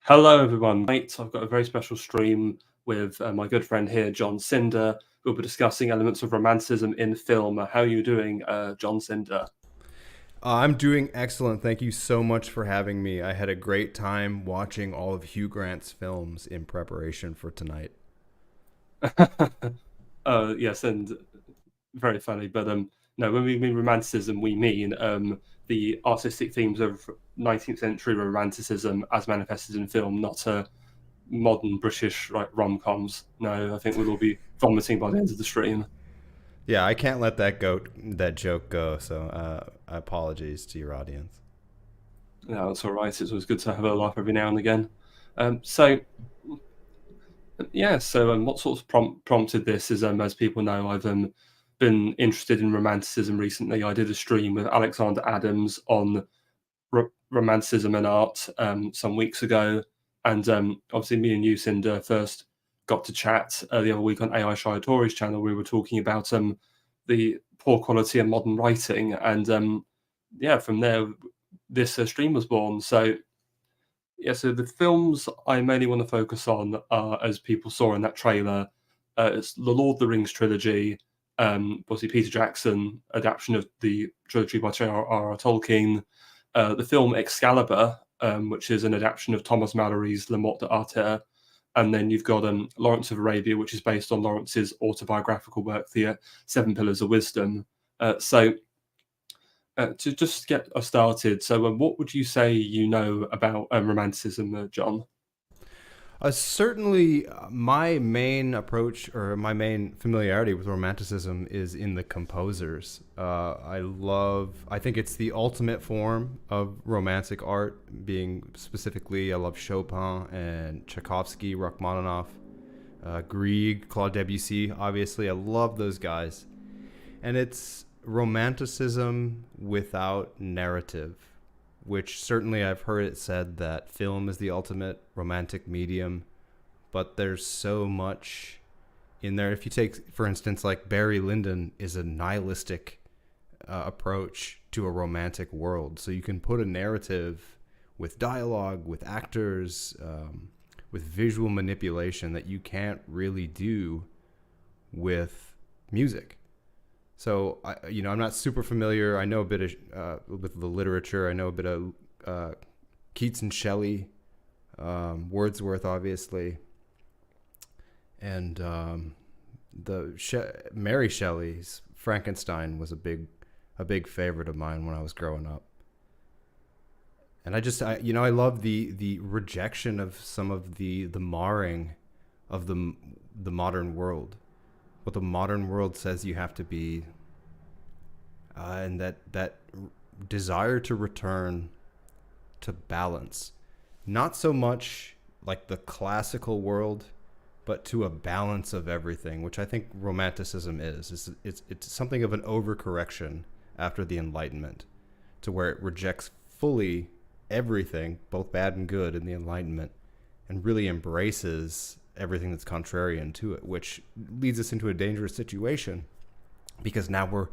Hello, everyone. Mate, I've got a very special stream with my good friend here, John Cinder. We'll be discussing elements of romanticism in film. How are you doing, John Cinder? I'm doing excellent. Thank you so much for having me. I had a great time watching all of Hugh Grant's films in preparation for tonight. Yes, and very funny. But no, when we mean romanticism, we mean the artistic themes of 19th century romanticism as manifested in film, not modern British rom-coms. No, I think we'll all be vomiting by the end of the stream. Yeah, I can't let that joke go. So, apologies to your audience. No, that's all right. It's always good to have a laugh every now and again. So yeah, so what sort of prompted this is, as people know, I've been interested in romanticism recently. I did a stream with Alexander Adams on romanticism and art some weeks ago, and obviously me and you, Cinder, first got to chat the other week on AI Shai Tori's channel. We were talking about the poor quality of modern writing, and yeah, from there this stream was born. So yeah, so the films I mainly want to focus on are, as people saw in that trailer, it's the Lord of the Rings trilogy, obviously Peter Jackson adaptation of the trilogy by J.R.R. Tolkien, the film Excalibur, which is an adaptation of Thomas Mallory's Le Morte d'Arthur, and then you've got Lawrence of Arabia, which is based on Lawrence's autobiographical work, The Seven Pillars of Wisdom. So to just get us started, so what would you say you know about Romanticism, John? Certainly, my main approach or my main familiarity with Romanticism is in the composers. I think it's the ultimate form of romantic art, being specifically, I love Chopin and Tchaikovsky, Rachmaninoff, Grieg, Claude Debussy. Obviously, I love those guys. And it's romanticism without narrative, which certainly I've heard it said that film is the ultimate romantic medium, but there's so much in there. If you take, for instance, like Barry Lyndon is a nihilistic approach to a romantic world. So you can put a narrative with dialogue, with actors, with visual manipulation that you can't really do with music. So I'm not super familiar. I know a bit of with the literature. I know a bit of Keats and Shelley, Wordsworth, obviously, and Mary Shelley's Frankenstein was a big favorite of mine when I was growing up. And I love the rejection of some of the marring of the modern world, what the modern world says you have to be, and that desire to return to balance, not so much like the classical world, but to a balance of everything, which I think Romanticism is. It's something of an overcorrection after the Enlightenment, to where it rejects fully everything, both bad and good, in the Enlightenment, and really embraces everything that's contrarian to it, which leads us into a dangerous situation because now we're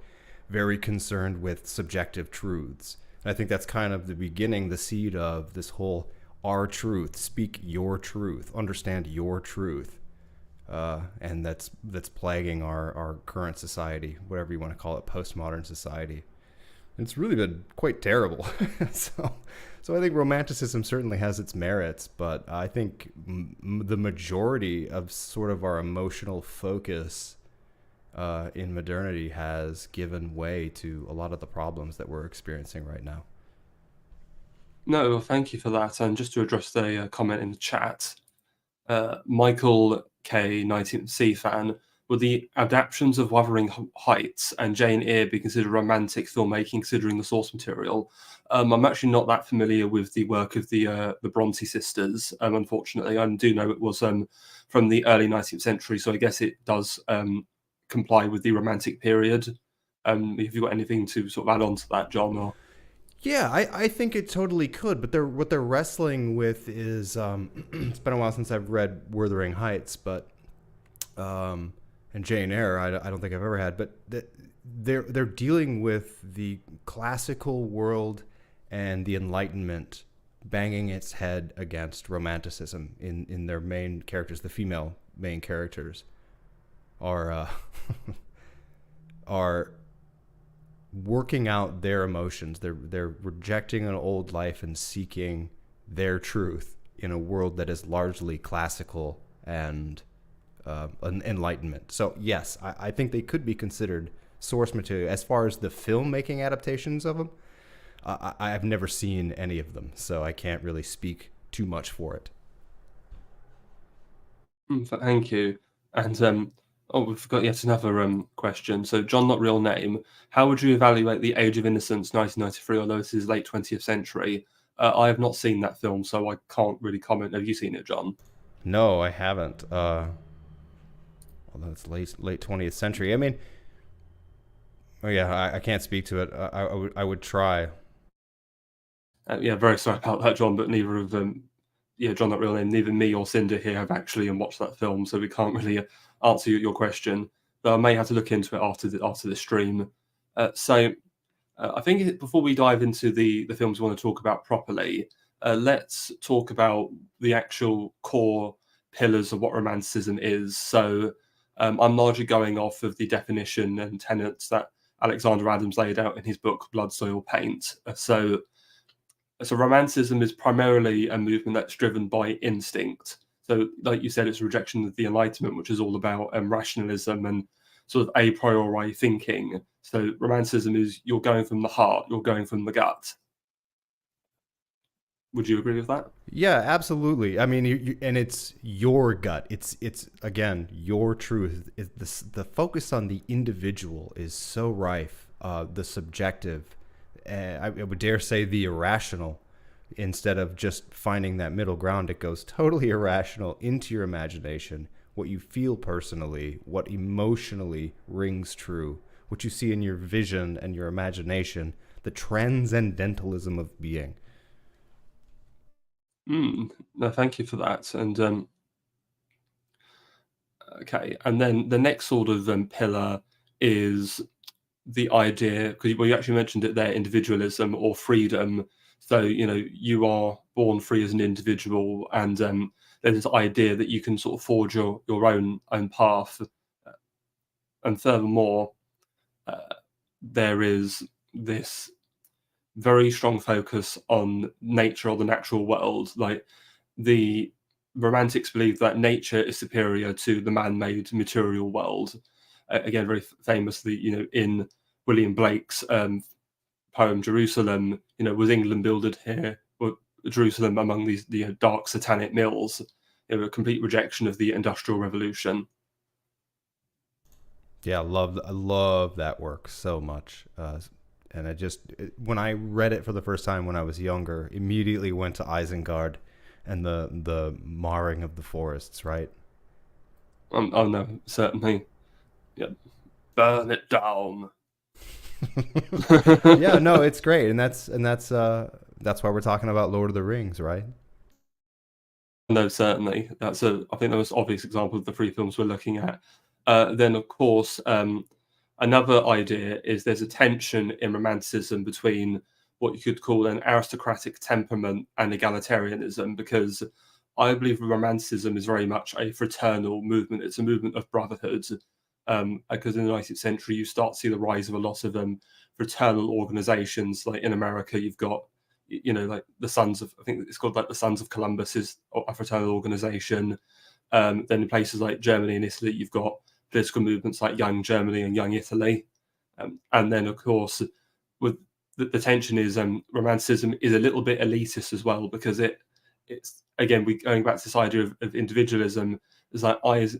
very concerned with subjective truths. And I think that's kind of the beginning, the seed of this whole our truth, speak your truth, understand your truth. And that's plaguing our current society, whatever you want to call it, postmodern society. And it's really been quite terrible. so so I think romanticism certainly has its merits, but I think the majority of sort of our emotional focus in modernity has given way to a lot of the problems that we're experiencing right now. No, well, thank you for that. And just to address the comment in the chat, Michael K, 19th C fan, would the adaptations of Wuthering Heights and Jane Eyre be considered romantic filmmaking considering the source material? I'm actually not that familiar with the work of the Bronte sisters, unfortunately. I do know it was from the early 19th century, so I guess it does comply with the Romantic period. Have you got anything to sort of add on to that, John? Or Yeah, I think it totally could, but what they're wrestling with is it's been a while since I've read Wuthering Heights, but and Jane Eyre I don't think I've ever had, but they're dealing with the classical world and the Enlightenment banging its head against romanticism in their main characters. The female main characters are are working out their emotions. They're rejecting an old life and seeking their truth in a world that is largely classical and enlightenment. So yes, I think they could be considered source material. As far as the filmmaking adaptations of them, I have never seen any of them, so I can't really speak too much for it. Thank you. And oh, we've got yet another question. So, John, not real name. How would you evaluate The Age of Innocence, 1993, although this is late 20th century? I have not seen that film, so I can't really comment. Have you seen it, John? No, I haven't. Although it's late 20th century. I mean, oh yeah, I can't speak to it. I would try. Yeah, very sorry about that, John, but neither of them, yeah, John, not real name, neither me or Cinder here have actually watched that film, so we can't really answer your question. But I may have to look into it after the stream. I think before we dive into the films we want to talk about properly, let's talk about the actual core pillars of what Romanticism is. So I'm largely going off of the definition and tenets that Alexander Adams laid out in his book Blood, Soil, Paint. So Romanticism is primarily a movement that's driven by instinct. So, like you said, it's a rejection of the Enlightenment, which is all about rationalism and sort of a priori thinking. So, Romanticism is you're going from the heart, you're going from the gut. Would you agree with that? Yeah, absolutely. I mean, and it's your gut. It's again your truth. The focus on the individual is so rife. The subjective, I would dare say the irrational, instead of just finding that middle ground, it goes totally irrational into your imagination. What you feel personally, what emotionally rings true, what you see in your vision and your imagination, the transcendentalism of being. No, thank you for that. And okay, and then the next sort of pillar is the idea, because well, you actually mentioned it there, individualism or freedom. So you are born free as an individual, and there's this idea that you can sort of forge your own path. And furthermore, there is this very strong focus on nature or the natural world. Like the Romantics believe that nature is superior to the man-made material world. Again, very famously, in William Blake's poem Jerusalem, was England builded here, or Jerusalem among these dark satanic mills? A complete rejection of the Industrial Revolution. Yeah, I love that work so much. And when I read it for the first time when I was younger, immediately went to Isengard and the marring of the forests, right? Oh no, certainly. Yeah, burn it down. Yeah, no, it's great, and that's why we're talking about Lord of the Rings, right? No, certainly. I think the most obvious example of the three films we're looking at. Then, of course, another idea is there's a tension in Romanticism between what you could call an aristocratic temperament and egalitarianism, because I believe Romanticism is very much a fraternal movement. It's a movement of brotherhood. Because in the 19th century, you start to see the rise of a lot of fraternal organizations. Like in America, you've got like the Sons of, I think it's called like the Sons of Columbus is a fraternal organization. Then in places like Germany and Italy, you've got political movements like Young Germany and Young Italy. And then, of course, with the tension is Romanticism is a little bit elitist as well, because it's again, we going back to this idea of individualism. Is like as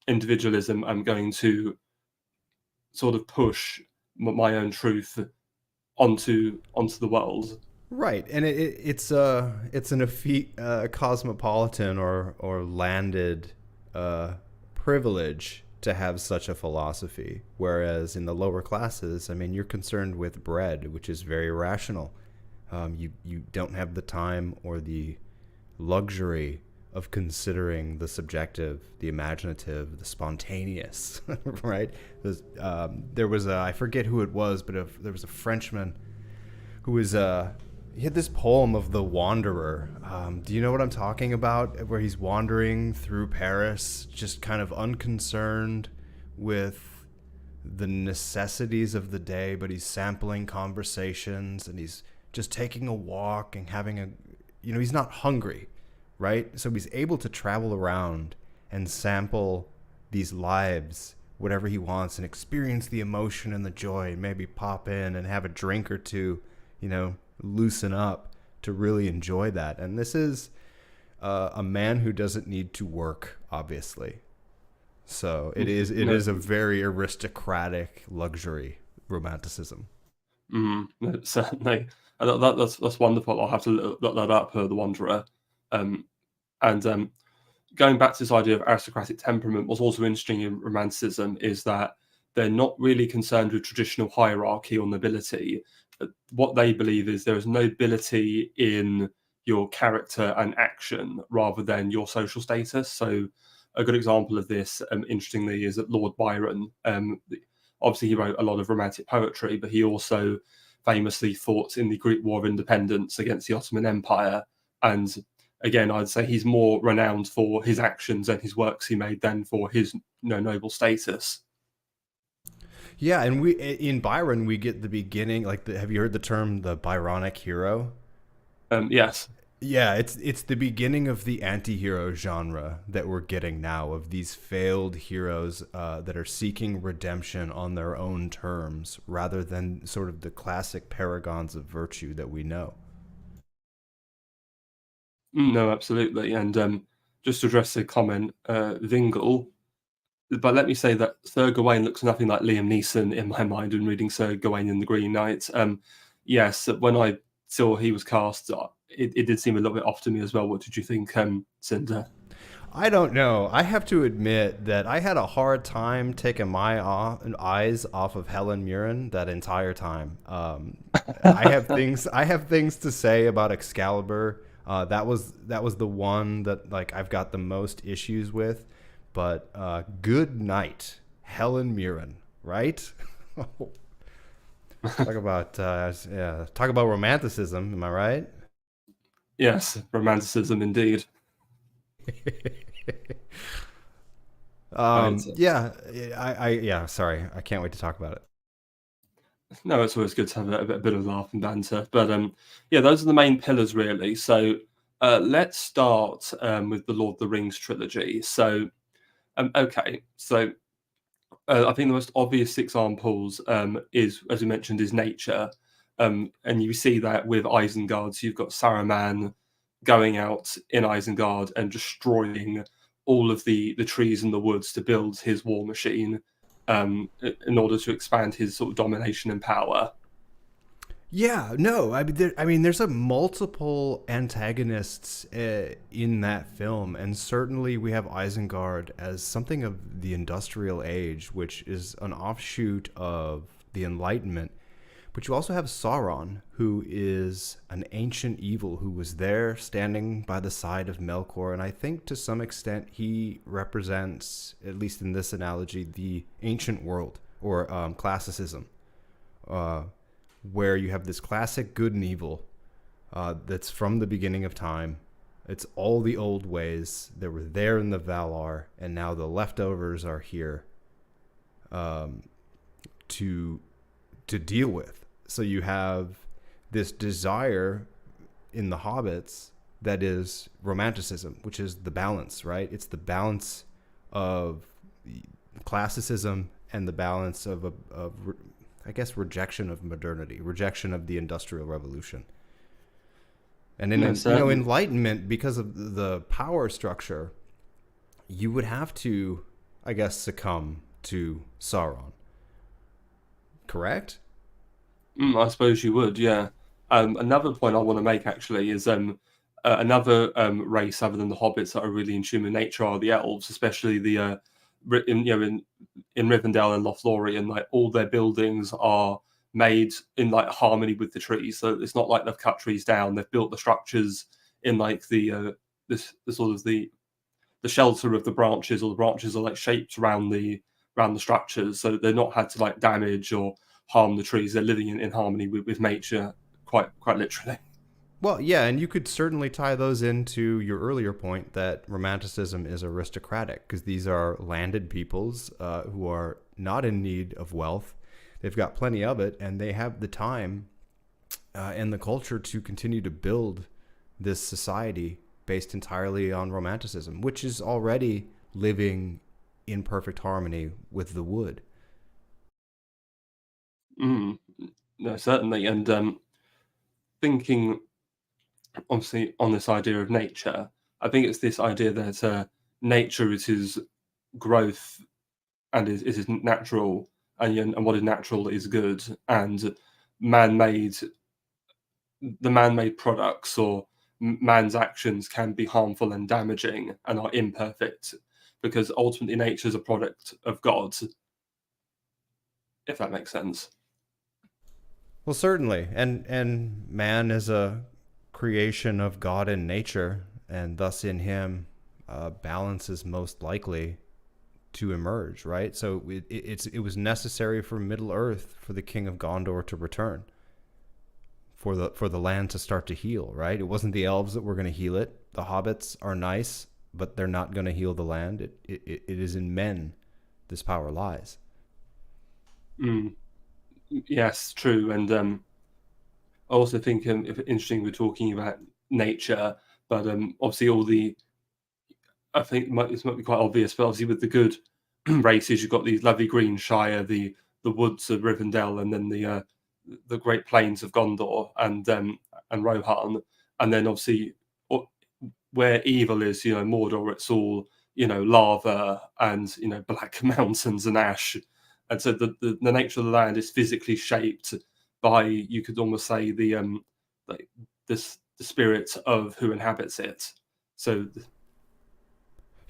individualism, I'm going to sort of push my own truth onto the world. Right, and it's an effete cosmopolitan or landed privilege to have such a philosophy, whereas in the lower classes, I mean, you're concerned with bread, which is very rational. You don't have the time or the luxury of considering the subjective, the imaginative, the spontaneous, right? There was I forget who it was, but there was a Frenchman who was He had this poem of the Wanderer. Do you know what I'm talking about? Where he's wandering through Paris, just kind of unconcerned with the necessities of the day, but he's sampling conversations and he's just taking a walk and having a, he's not hungry, right? So he's able to travel around and sample these lives, whatever he wants, and experience the emotion and the joy, and maybe pop in and have a drink or two, loosen up to really enjoy that. And this is a man who doesn't need to work, obviously. So it is a very aristocratic luxury romanticism. No, certainly. That's wonderful. I'll have to look that up, The Wanderer. Um, and going back to this idea of aristocratic temperament, what's also interesting in Romanticism is that they're not really concerned with traditional hierarchy or nobility. What they believe is there is nobility in your character and action rather than your social status. So, a good example of this, interestingly, is that Lord Byron. Obviously, he wrote a lot of romantic poetry, but he also famously fought in the Greek War of Independence against the Ottoman Empire. And again, I'd say he's more renowned for his actions and his works he made than for his noble status. Yeah, and we in Byron we get the beginning. Have you heard the term the Byronic hero? Yes. Yeah, it's the beginning of the anti-hero genre that we're getting now, of these failed heroes that are seeking redemption on their own terms rather than sort of the classic paragons of virtue that we know. No, absolutely. And just to address the comment, Vingle, but let me say that Sir Gawain looks nothing like Liam Neeson in my mind when reading Sir Gawain and the Green Knight. Yes, when I saw he was cast, it did seem a little bit off to me as well. What did you think, Cinder? I don't know. I have to admit that I had a hard time taking my eyes off of Helen Mirren that entire time. I have things. I have things to say about Excalibur. That was the one that I've got the most issues with. But good night, Helen Mirren. Right? Talk about romanticism. Am I right? Yes, romanticism indeed. Right. Yeah, yeah. Sorry, I can't wait to talk about it. No, it's always good to have a bit of laugh and banter. But yeah, those are the main pillars, really. So let's start with the Lord of the Rings trilogy. So, okay, so I think the most obvious examples is, as we mentioned, is nature. And you see that with Isengard. So you've got Saruman going out in Isengard and destroying all of the trees and the woods to build his war machine in order to expand his sort of domination and power. Yeah, no, there's a multiple antagonists in that film, and certainly we have Isengard as something of the Industrial Age, which is an offshoot of the Enlightenment. But you also have Sauron, who is an ancient evil who was there standing by the side of Melkor, and I think to some extent he represents, at least in this analogy, the ancient world, or classicism. Where you have this classic good and evil that's from the beginning of time. It's all the old ways that were there in the Valar, and now the leftovers are here to deal with. So you have this desire in the hobbits that is romanticism, which is the balance, right? It's the balance of classicism and the balance of I guess, rejection of modernity, rejection of the Industrial Revolution. And in Enlightenment, because of the power structure, you would have to, I guess, succumb to Sauron. Correct? I suppose you would, yeah. Another point I want to make actually is another race other than the hobbits that are really in tune with nature are the elves, especially the in Rivendell and Lothlorien. Like all their buildings are made in harmony with the trees. So it's not like they've cut trees down; they've built the structures in the sort of the shelter of the branches, or the branches are shaped around the structures, so they're not had to damage or harm the trees. They're living in harmony with nature, quite literally. Well, yeah, and you could certainly tie those into your earlier point that Romanticism is aristocratic because these are landed peoples who are not in need of wealth. They've got plenty of it, and they have the time and the culture to continue to build this society based entirely on Romanticism, which is already living in perfect harmony with the wood. Mm, no, certainly. And thinking obviously on this idea of nature, I think it's this idea that nature is growth and is natural, and what is natural is good, and man-made the man-made products or man's actions can be harmful and damaging and are imperfect because ultimately nature is a product of God, if that makes sense. Well, certainly, and man is a creation of God and nature, and thus in him, balance is most likely to emerge. Right. So it was necessary for Middle Earth for the King of Gondor to return, for the land to start to heal. Right. It wasn't the elves that were going to heal it. The hobbits are nice, but they're not going to heal the land. It is in men this power lies. Mm, yes, true. And I also think if interesting we're talking about nature, but obviously all the I think this might be quite obvious, but obviously with the good races, you've got the lovely Green Shire, the woods of Rivendell, and then the Great Plains of Gondor and Rohan, and then obviously where evil is, Mordor, it's all lava and black mountains and ash, and so the nature of the land is physically shaped by, you could almost say, like this the spirit of who inhabits it. So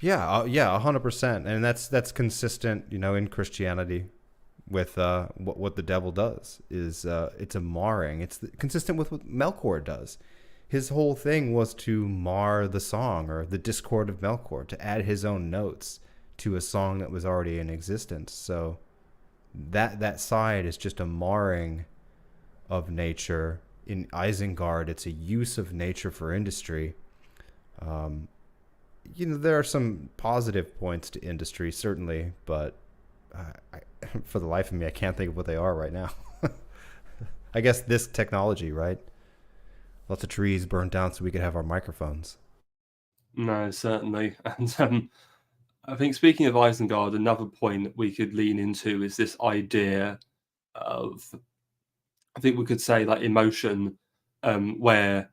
Yeah, yeah, 100%, and that's consistent, in Christianity with what the devil does is it's a marring. It's consistent with what Melkor does. His whole thing was to mar the song or the discord of Melkor, to add his own notes to a song that was already in existence. So that side is just a marring of nature. In Isengard, it's a use of nature for industry. Um, there are some positive points to industry, certainly, but for the life of me, I can't think of what they are right now. I guess this technology, right? Lots of trees burned down so we could have our microphones. no, certainly. And I think speaking of Isengard, another point that we could lean into is this idea of, I think we could say, like emotion, where,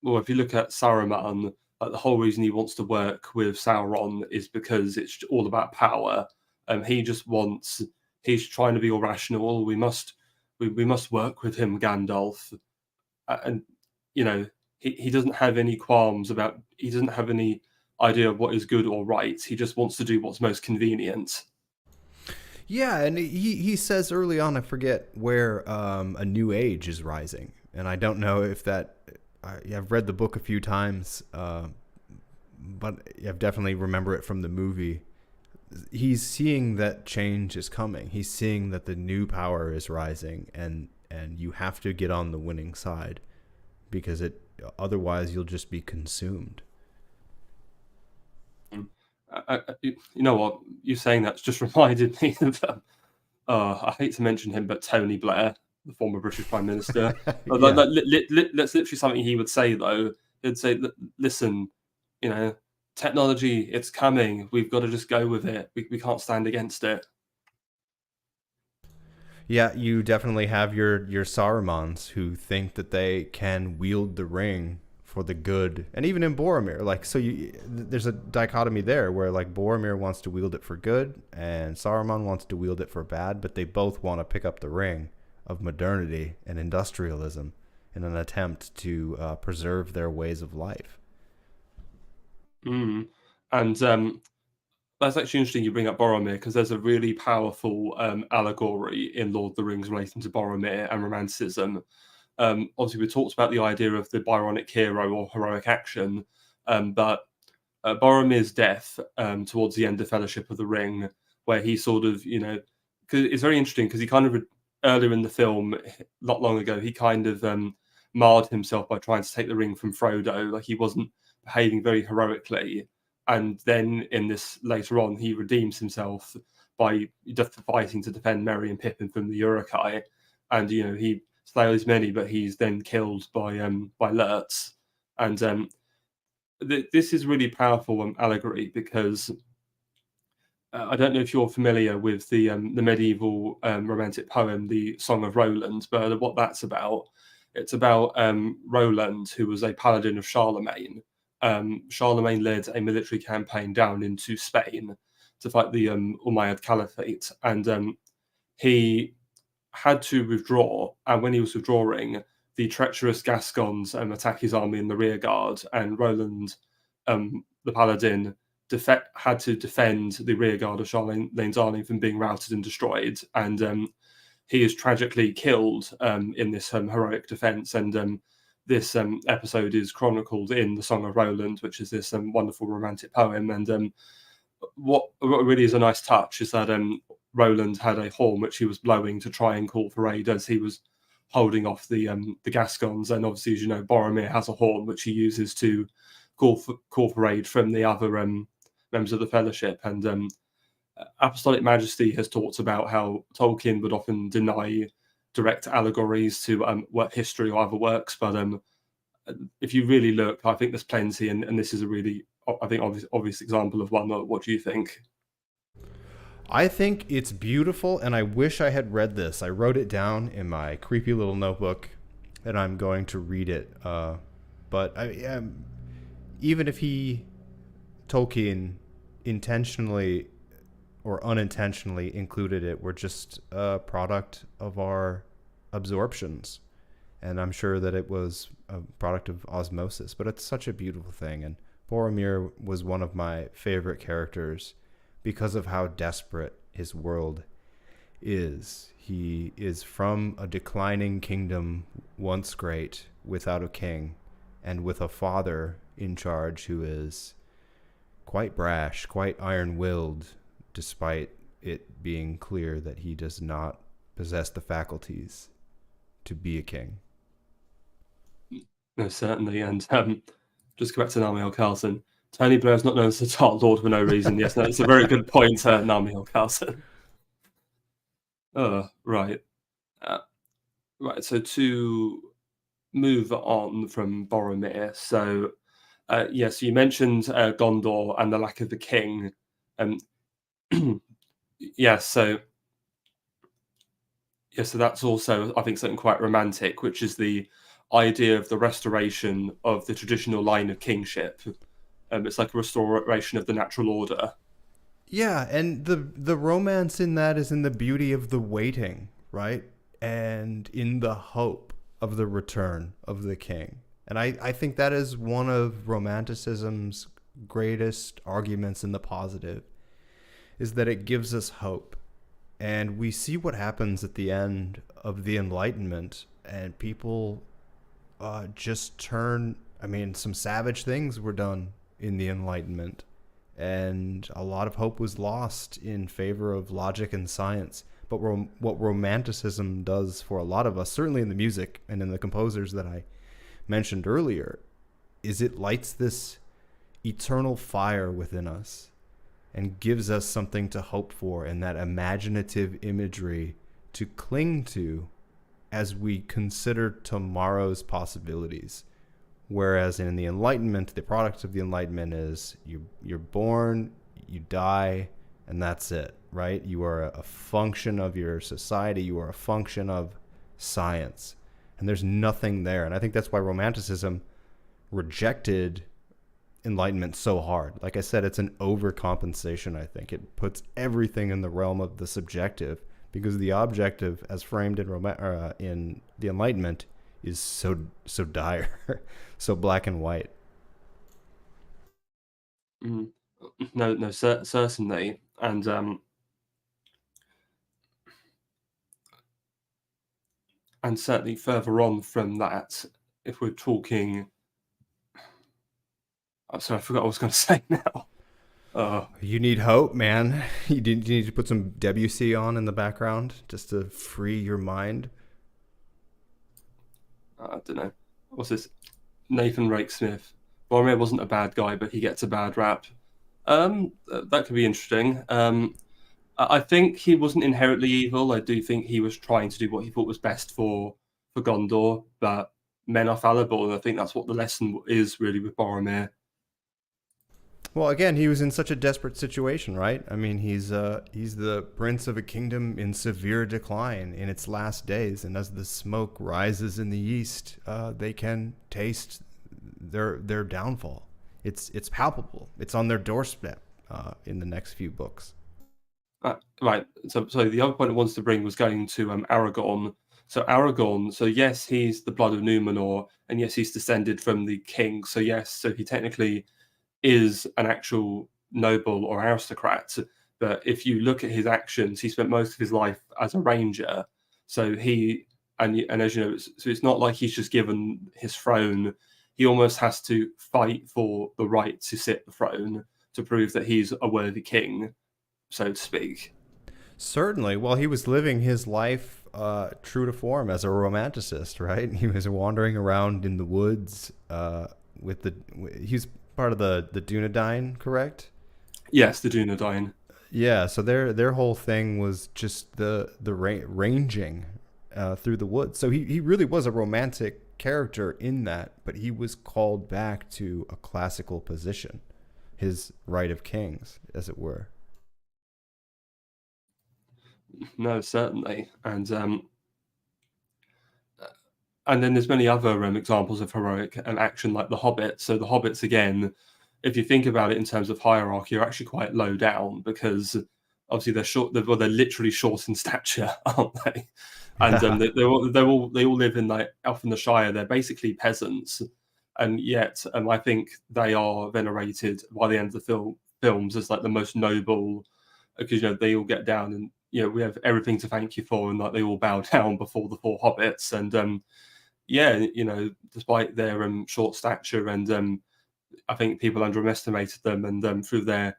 well, if you look at Saruman, like the whole reason he wants to work with Sauron is because it's all about power. He just wants, he's trying to be all rational. We must work with him, Gandalf, and he doesn't have any qualms about, he doesn't have any idea of what is good or right. He just wants to do what's most convenient. Yeah, and he says early on, I forget where, a new age is rising, and I don't know if that. I've read the book a few times, but I've definitely remember it from the movie. He's seeing that change is coming. He's seeing that the new power is rising, and you have to get on the winning side because otherwise you'll just be consumed. You know what? You saying that's just reminded me of, I hate to mention him, but Tony Blair, the former British Prime Minister. Yeah. That's literally something he would say, though. He'd say, listen, you know, technology, it's coming. We've got to just go with it. We can't stand against it. Yeah, you definitely have your Sarumans who think that they can wield the ring for the good, and even in Boromir, like there's a dichotomy there where like Boromir wants to wield it for good, and Saruman wants to wield it for bad, but they both want to pick up the ring of modernity and industrialism in an attempt to preserve their ways of life. Mm. And that's actually interesting you bring up Boromir, because there's a really powerful allegory in Lord of the Rings relating to Boromir and Romanticism. Obviously, we talked about the idea of the Byronic hero or heroic action, but Boromir's death towards the end of Fellowship of the Ring, where he sort of, cause it's very interesting because he kind of, earlier in the film, not long ago, he kind of marred himself by trying to take the ring from Frodo. Like he wasn't behaving very heroically. And then in this later on, he redeems himself by fighting to defend Merry and Pippin from the Uruk-hai, and he slays many, but he's then killed by Lurtz. And this is really powerful allegory because I don't know if you're familiar with the medieval romantic poem, the Song of Roland, but what that's about. It's about Roland, who was a paladin of Charlemagne. Charlemagne led a military campaign down into Spain to fight the Umayyad Caliphate, and he had to withdraw. And when he was withdrawing, the treacherous Gascons attack his army in the rear guard, and Roland, the paladin, had to defend the rear guard of Charlemagne's army from being routed and destroyed. And he is tragically killed in this heroic defense. And this episode is chronicled in the Song of Roland, which is this wonderful romantic poem. And what really is a nice touch is that Roland had a horn which he was blowing to try and call for aid as he was holding off the Gascons. And obviously, as you know, Boromir has a horn which he uses to call for aid from the other members of the Fellowship. And Apostolic Majesty has talked about how Tolkien would often deny direct allegories to work history or other works, but if you really look, I think there's plenty, and this is a really, I think, obvious example of one. What do you think? I think it's beautiful, and I wish I had read this. I wrote it down in my creepy little notebook, and I'm going to read it. But even if Tolkien intentionally or unintentionally included it, we're just a product of our absorptions. And I'm sure that it was a product of osmosis, but it's such a beautiful thing. And Boromir was one of my favorite characters because of how desperate his world is. He is from a declining kingdom, once great, without a king, and with a father in charge who is quite brash, quite iron-willed, despite it being clear that he does not possess the faculties to be a king. No, certainly. And just go back to Naomi Carlson. Tony Blair's not known as the Dark Lord for no reason. Yes, no, it's a very good point, Naomi Carlson. Right. Right, so to move on from Boromir, so yes, you mentioned Gondor and the lack of the king. Yes, so that's also, I think, something quite romantic, which is the idea of the restoration of the traditional line of kingship. It's like a restoration of the natural order. Yeah, and the romance in that is in the beauty of the waiting, right? And in the hope of the return of the king. And I think that is one of Romanticism's greatest arguments in the positive, is that it gives us hope. And we see what happens at the end of the Enlightenment, and people just turn, some savage things were done in the Enlightenment, and a lot of hope was lost in favor of logic and science. But what Romanticism does for a lot of us, certainly in the music and in the composers that I mentioned earlier, is it lights this eternal fire within us and gives us something to hope for, and that imaginative imagery to cling to as we consider tomorrow's possibilities. Whereas in the Enlightenment, the product of the Enlightenment is you're born, you die, and that's it, right? You are a function of your society. You are a function of science. And there's nothing there. And I think that's why Romanticism rejected Enlightenment so hard. Like I said, it's an overcompensation, I think. It puts everything in the realm of the subjective, because the objective, as framed in the Enlightenment, is so dire, so black and white. No, certainly. And certainly further on from that, if we're talking... Oh, sorry, I forgot what I was going to say now. You need hope, man. You need to put some Debussy on in the background just to free your mind. don't know, what's this? Nathan Rake Smith. Boromir wasn't a bad guy, but he gets a bad rap. That could be interesting. I think he wasn't inherently evil. I do think he was trying to do what he thought was best for Gondor, but men are fallible, and I think that's what the lesson is really with Boromir. Well, again, he was in such a desperate situation, right? I mean, he's the prince of a kingdom in severe decline in its last days, and as the smoke rises in the east, they can taste their downfall. It's palpable. It's on their doorstep in the next few books. Right. So the other point I wanted to bring was going to Aragorn. So Aragorn. So yes, he's the blood of Numenor, and yes, he's descended from the king. So yes, so he technically is an actual noble or aristocrat. But if you look at his actions, he spent most of his life as a ranger. So he and as you know, so it's not like he's just given his throne. He almost has to fight for the right to sit the throne to prove that he's a worthy king, so to speak. Certainly. Well, he was living his life true to form as a romanticist, right? He was wandering around in the woods with the. He was part of the Dunedain, correct? Yes, the Dunedain. Yeah. So their whole thing was just the ranging through the woods. So he really was a romantic character in that, but he was called back to a classical position, his right of kings, as it were. No, certainly, and then there's many other examples of heroic action, like the Hobbit. So the Hobbits, again, if you think about it in terms of hierarchy, are actually quite low down because obviously they're short. They're literally short in stature, aren't they? And they all live in like elf in the Shire. They're basically peasants, and yet I think they are venerated by the end of the films as like the most noble because they all get down and we have everything to thank you for, and like they all bow down before the four hobbits, and yeah, despite their short stature, and I think people underestimated them, and through their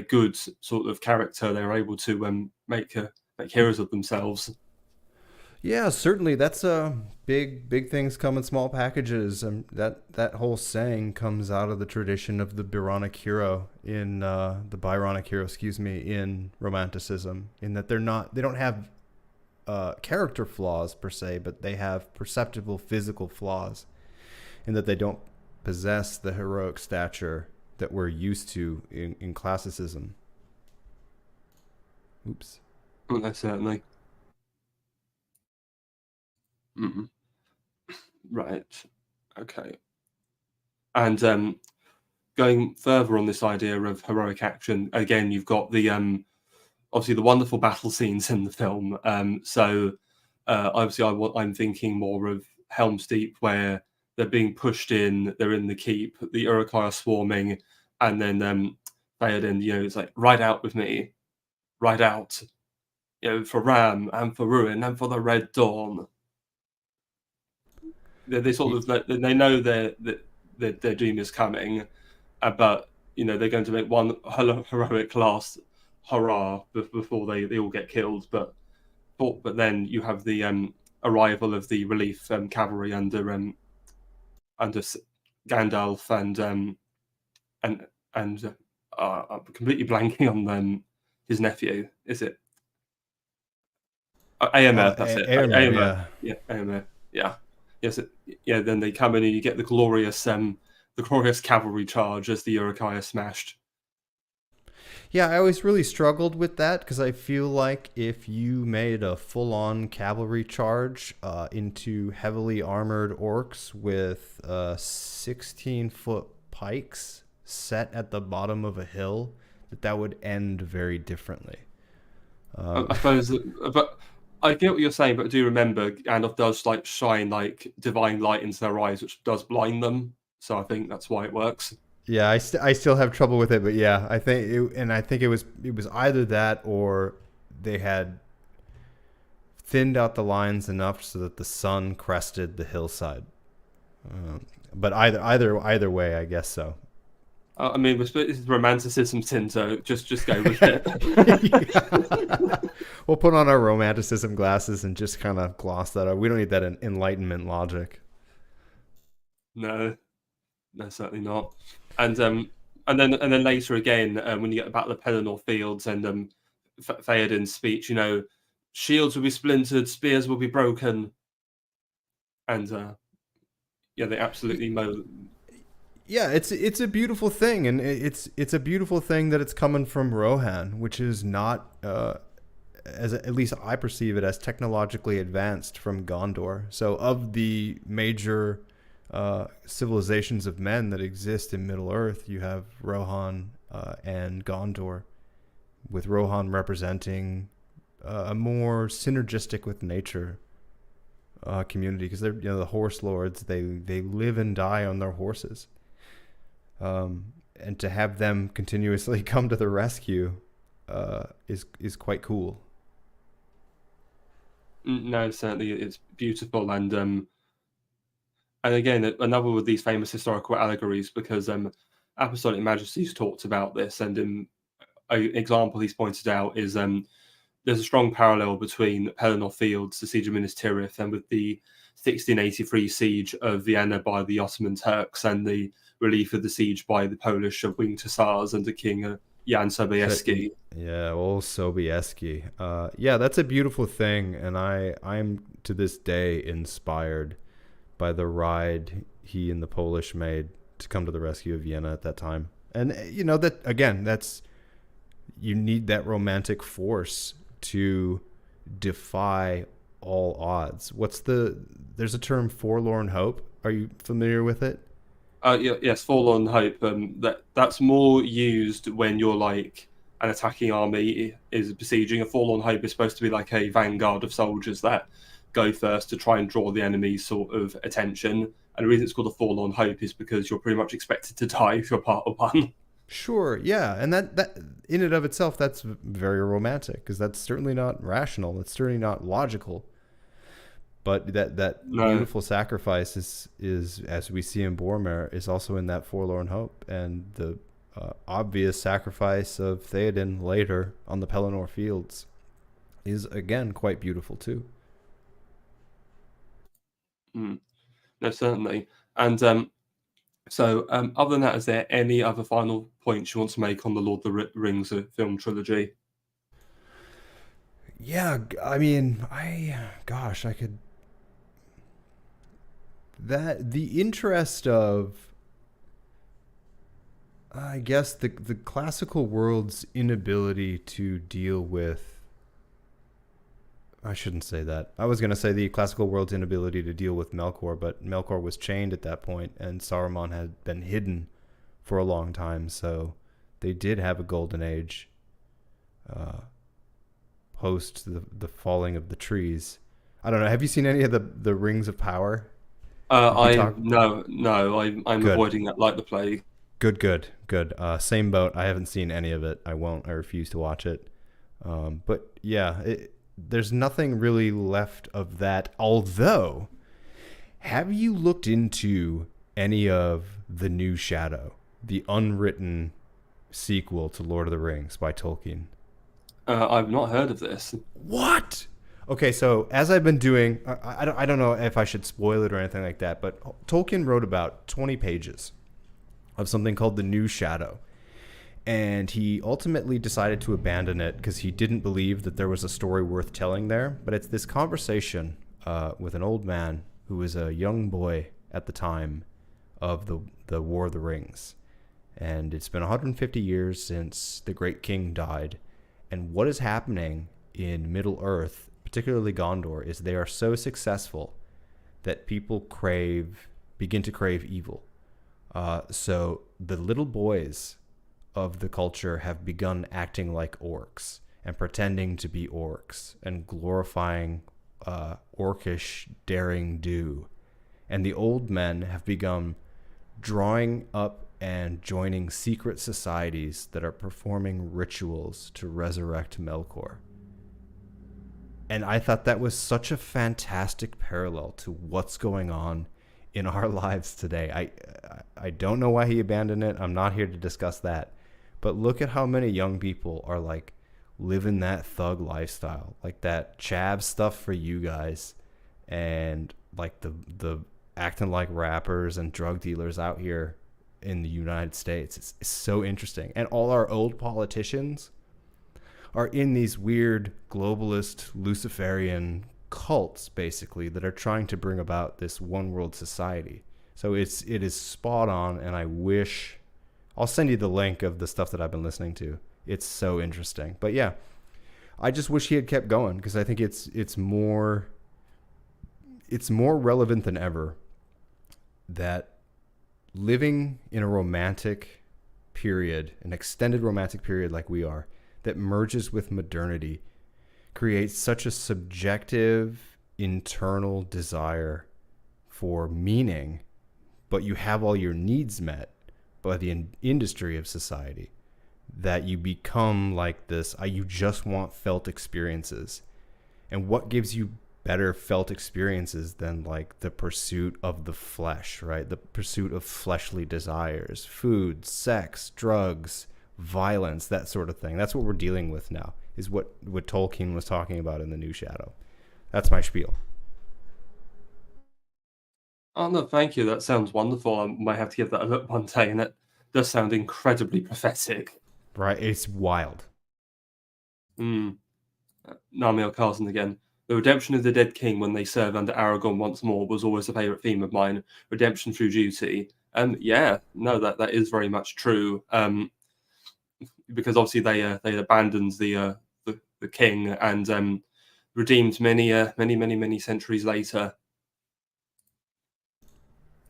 good sort of character, they were able to make heroes of themselves. Yeah, certainly. That's a big things come in small packages, and that whole saying comes out of the tradition of the Byronic hero, excuse me, in Romanticism. In that they don't have character flaws per se, but they have perceptible physical flaws, in that they don't possess the heroic stature that we're used to in classicism. Oops. Well, no, certainly. Mm. Right. Okay. And going further on this idea of heroic action, again, you've got the obviously the wonderful battle scenes in the film. So obviously, I'm thinking more of Helm's Deep, where they're being pushed in, they're in the keep, the Uruk-hai are swarming, and then Theoden, it's like, ride out with me, ride out, for Ram and for Ruin and for the Red Dawn. They sort of they know their doom is coming, but they're going to make one heroic last hurrah before they all get killed. But then you have the arrival of the relief cavalry under Gandalf and I'm completely blanking on his nephew. Is it Aemir? That's it. Aemir. Yeah, Aemir. Yeah. Yes. Yeah. Then they come in and you get the glorious cavalry charge as the Uruk-hai are smashed. Yeah, I always really struggled with that because I feel like if you made a full-on cavalry charge into heavily armored orcs with 16-foot pikes set at the bottom of a hill, that would end very differently. I suppose, but I get what you're saying. But do remember, Gandalf does shine divine light into their eyes, which does blind them. So I think that's why it works. Yeah, I still have trouble with it, but yeah, I think it was either that or they had thinned out the lines enough so that the sun crested the hillside. But either way, I guess so. I mean, this is romanticism, Cinder. Just go with it. We'll put on our romanticism glasses and just kind of gloss that up. We don't need that enlightenment logic. No, no, certainly not. And and then later again, when you get the Battle of Pelennor Fields and Theoden's speech, shields will be splintered, spears will be broken, and yeah, they absolutely mow. Yeah, it's a beautiful thing, and it's a beautiful thing that it's coming from Rohan, which is not, as at least I perceive it, as technologically advanced from Gondor. So, of the major civilizations of men that exist in Middle Earth, you have Rohan and Gondor, with Rohan representing a more synergistic with nature community, because they're, the horse lords. They live and die on their horses, and to have them continuously come to the rescue is quite cool. No, certainly it's beautiful, and again, another of these famous historical allegories, because Apostolic Majesties talked about this, and an example he's pointed out is there's a strong parallel between Pelennor Fields, the siege of Minas Tirith, and with the 1683 siege of Vienna by the Ottoman Turks, and the relief of the siege by the Polish Winged Hussars under King Jan Sobieski. Yeah, old Sobieski. Yeah, that's a beautiful thing, and I'm to this day inspired by the ride he and the Polish made to come to the rescue of Vienna at that time. And that again, that's you need that romantic force to defy all odds. There's a term, forlorn hope. Are you familiar with it? Yeah, yes, Forlorn Hope. That's more used when you're like an attacking army is besieging. A Forlorn Hope is supposed to be like a vanguard of soldiers that go first to try and draw the enemy's sort of attention. And the reason it's called a Forlorn Hope is because you're pretty much expected to die if you're part of one. Sure, yeah, and that in and of itself, that's very romantic, because that's certainly not rational. It's certainly not logical. But that No. beautiful sacrifice is, as we see in Boromir, is also in that forlorn hope, and the obvious sacrifice of Theoden later on the Pelennor Fields is again quite beautiful too. Mm, no, certainly. And so, other than that, is there any other final points you want to make on the Lord of the Rings film trilogy? Yeah, I mean, I could that the interest of, I guess, the classical world's inability to deal with, I shouldn't say that. I was going to say the classical world's inability to deal with Melkor, but Melkor was chained at that point, and Saruman had been hidden for a long time. So they did have a golden age post the falling of the trees. I don't know. Have you seen any of the Rings of Power? Did we I talk? no, I'm Good, avoiding that like the plague. good. Same boat. I haven't seen any of it. I won't. I refuse to watch it. But yeah, there's nothing really left of that. Although, have you looked into any of The New Shadow, the unwritten sequel to Lord of the Rings by Tolkien? I've not heard of this. What? Okay, so as I've been doing, I don't know if I should spoil it or anything like that, but Tolkien wrote about 20 pages of something called The New Shadow. And he ultimately decided to abandon it because he didn't believe that there was a story worth telling there. But it's this conversation with an old man who was a young boy at the time of the War of the Rings. And it's been 150 years since the great king died. And what is happening in Middle Earth, particularly Gondor, is they are so successful that people begin to crave evil. So the little boys of the culture have begun acting like orcs and pretending to be orcs and glorifying orcish daring do. And the old men have begun drawing up and joining secret societies that are performing rituals to resurrect Melkor. And I thought that was such a fantastic parallel to what's going on in our lives today. I don't know why he abandoned it. I'm not here to discuss that. But look at how many young people are like living that thug lifestyle, like that chav stuff for you guys, and like the acting like rappers and drug dealers out here in the United States. It's so interesting. And all our old politicians are in these weird globalist Luciferian cults, basically, that are trying to bring about this one world society. So it is spot on, and I wish I'll send you the link of the stuff that I've been listening to. It's so interesting. But yeah, I just wish he had kept going, because I think it's more relevant than ever that living in a romantic period, an extended romantic period like we are, that merges with modernity, creates such a subjective internal desire for meaning, but you have all your needs met by the industry of society, that you become like this. You just want felt experiences. And what gives you better felt experiences than like the pursuit of the flesh, right? The pursuit of fleshly desires, food, sex, drugs, violence, that sort of thing. That's what we're dealing with now, is what Tolkien was talking about in The New Shadow. That's my spiel. Oh, no, thank you. That sounds wonderful. I might have to give that a look one day, and that does sound incredibly prophetic. Right? It's wild. Mm. Namil Carson again. The redemption of the dead king when they serve under Aragorn once more was always a favourite theme of mine. Redemption through duty. Yeah, no, that is very much true. Because obviously they abandoned the king and redeemed many centuries later.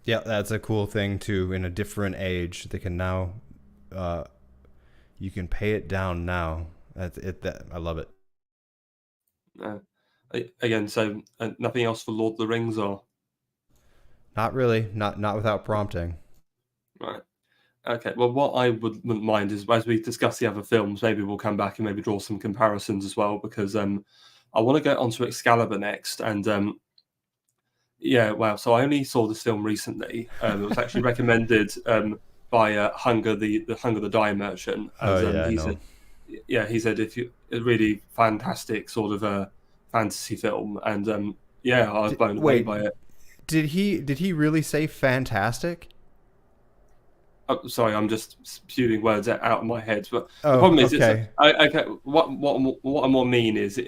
Yeah, that's a cool thing too. In a different age, they can now, you can pay it down now. I love it. Uh, Again, so nothing else for Lord of the Rings, or Not really. Not without prompting. right? Okay. Well, what I wouldn't mind is as we discuss the other films, maybe we'll come back and maybe draw some comparisons as well, because I want to get onto Excalibur next, and yeah, wow. So I only saw this film recently. It was actually recommended by Hunger, the Hunger the Dye Merchant, Oh as yeah, I he know. said. Yeah, he said if you a really fantastic sort of a fantasy film, and yeah, I was blown away Wait, by it. did he really say fantastic? Oh, sorry, I'm just spewing words out of my head. But the Oh, problem is, okay. okay. What I more mean is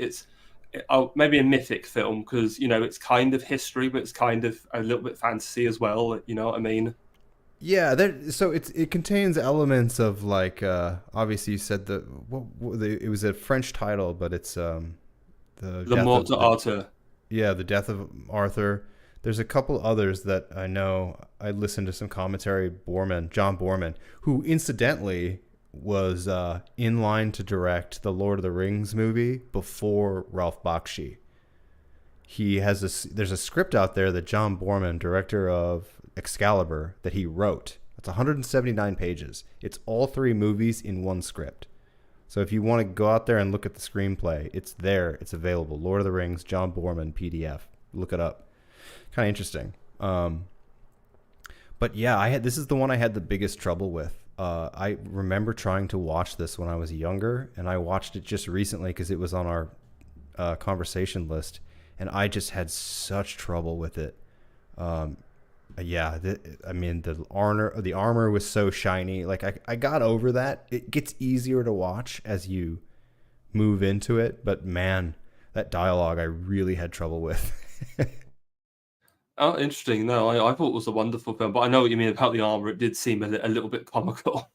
maybe a mythic film, because it's kind of history, but it's kind of a little bit fantasy as well. You know what I mean? Yeah, so it contains elements of like obviously you said it was a French title, but it's the The death Mort of the d'Arthur. yeah, the death of Arthur. There's a couple others that I know. I listened to some commentary. John Borman, who incidentally was in line to direct the Lord of the Rings movie before Ralph Bakshi. There's a script out there that John Borman, director of Excalibur, that he wrote. It's 179 pages. It's all three movies in one script. So if you want to go out there and look at the screenplay, it's there. It's available. Lord of the Rings, John Borman, PDF. Look it up. Kind of interesting. But yeah, this is the one I had the biggest trouble with. I remember trying to watch this when I was younger, and I watched it just recently because it was on our conversation list, and I just had such trouble with it. Yeah, I mean the armor was so shiny. Like I got over that. It gets easier to watch as you move into it, but man, that dialogue I really had trouble with. Oh, interesting. No, I thought it was a wonderful film, but I know what you mean about the armor. It did seem a little bit comical.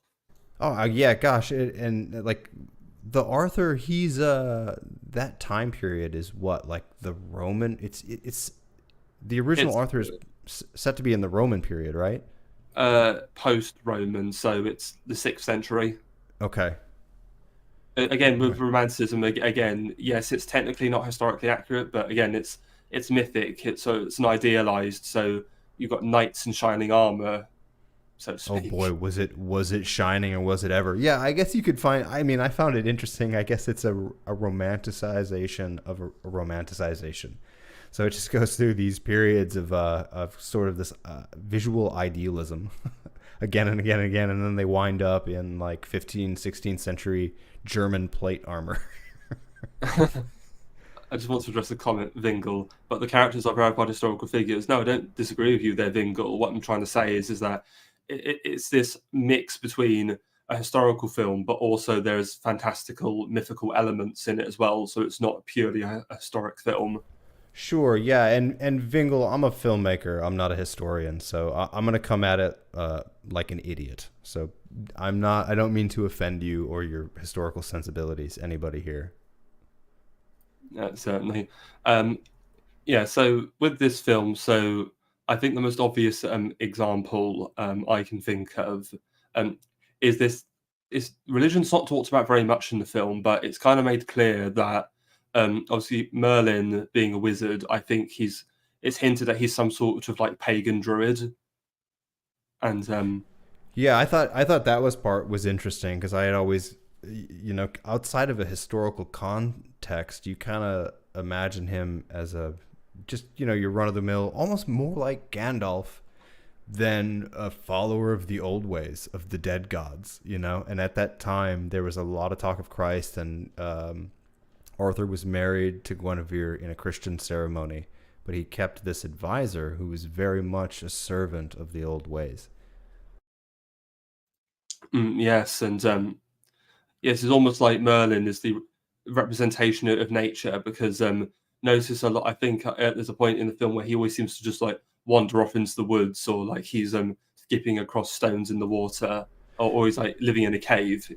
Oh yeah, gosh, and like the Arthur, he's that time period is what, like the Roman. It's the original It's Arthur is set to be in the Roman period, right? post-Roman, so it's the 6th century. Okay. Again, All with right. Romanticism, again, yes, it's technically not historically accurate, but again, it's mythic. It's an idealized. So you've got knights in shining armor, so to Oh boy, speak. was it shining or was it ever? Yeah, I guess you could find. I mean, I found it interesting. I guess it's a romanticization of a romanticization. So it just goes through these periods of sort of this visual idealism again and again and again, and then they wind up in like 15th, 16th century German plate armor. I just want to address the comment, Vingle, but the characters are verified historical figures. No, I don't disagree with you there, Vingle. What I'm trying to say is that it's this mix between a historical film, but also there's fantastical, mythical elements in it as well. So it's not purely a historic film. Sure, yeah, and Vingle, I'm a filmmaker. I'm not a historian, so I'm gonna come at it like an idiot. So I'm not. I don't mean to offend you or your historical sensibilities. Anybody here? Certainly. Um, Yeah, so with this film, so I think the most obvious example I can think of um, is this is religion's not talked about very much in the film, but it's kind of made clear that obviously Merlin being a wizard, I think it's hinted that he's some sort of like pagan druid, and Yeah, I thought that was interesting because I had always, outside of a historical context, you kind of imagine him as a just your run of the mill, almost more like Gandalf than a follower of the old ways of the dead gods. And at that time there was a lot of talk of Christ, and Arthur was married to Guinevere in a Christian ceremony, but he kept this advisor who was very much a servant of the old ways. yes, and yes, it's almost like Merlin is the representation of nature because notice a lot. I think there's a point in the film where he always seems to just like wander off into the woods, or like he's skipping across stones in the water, or he's like living in a cave.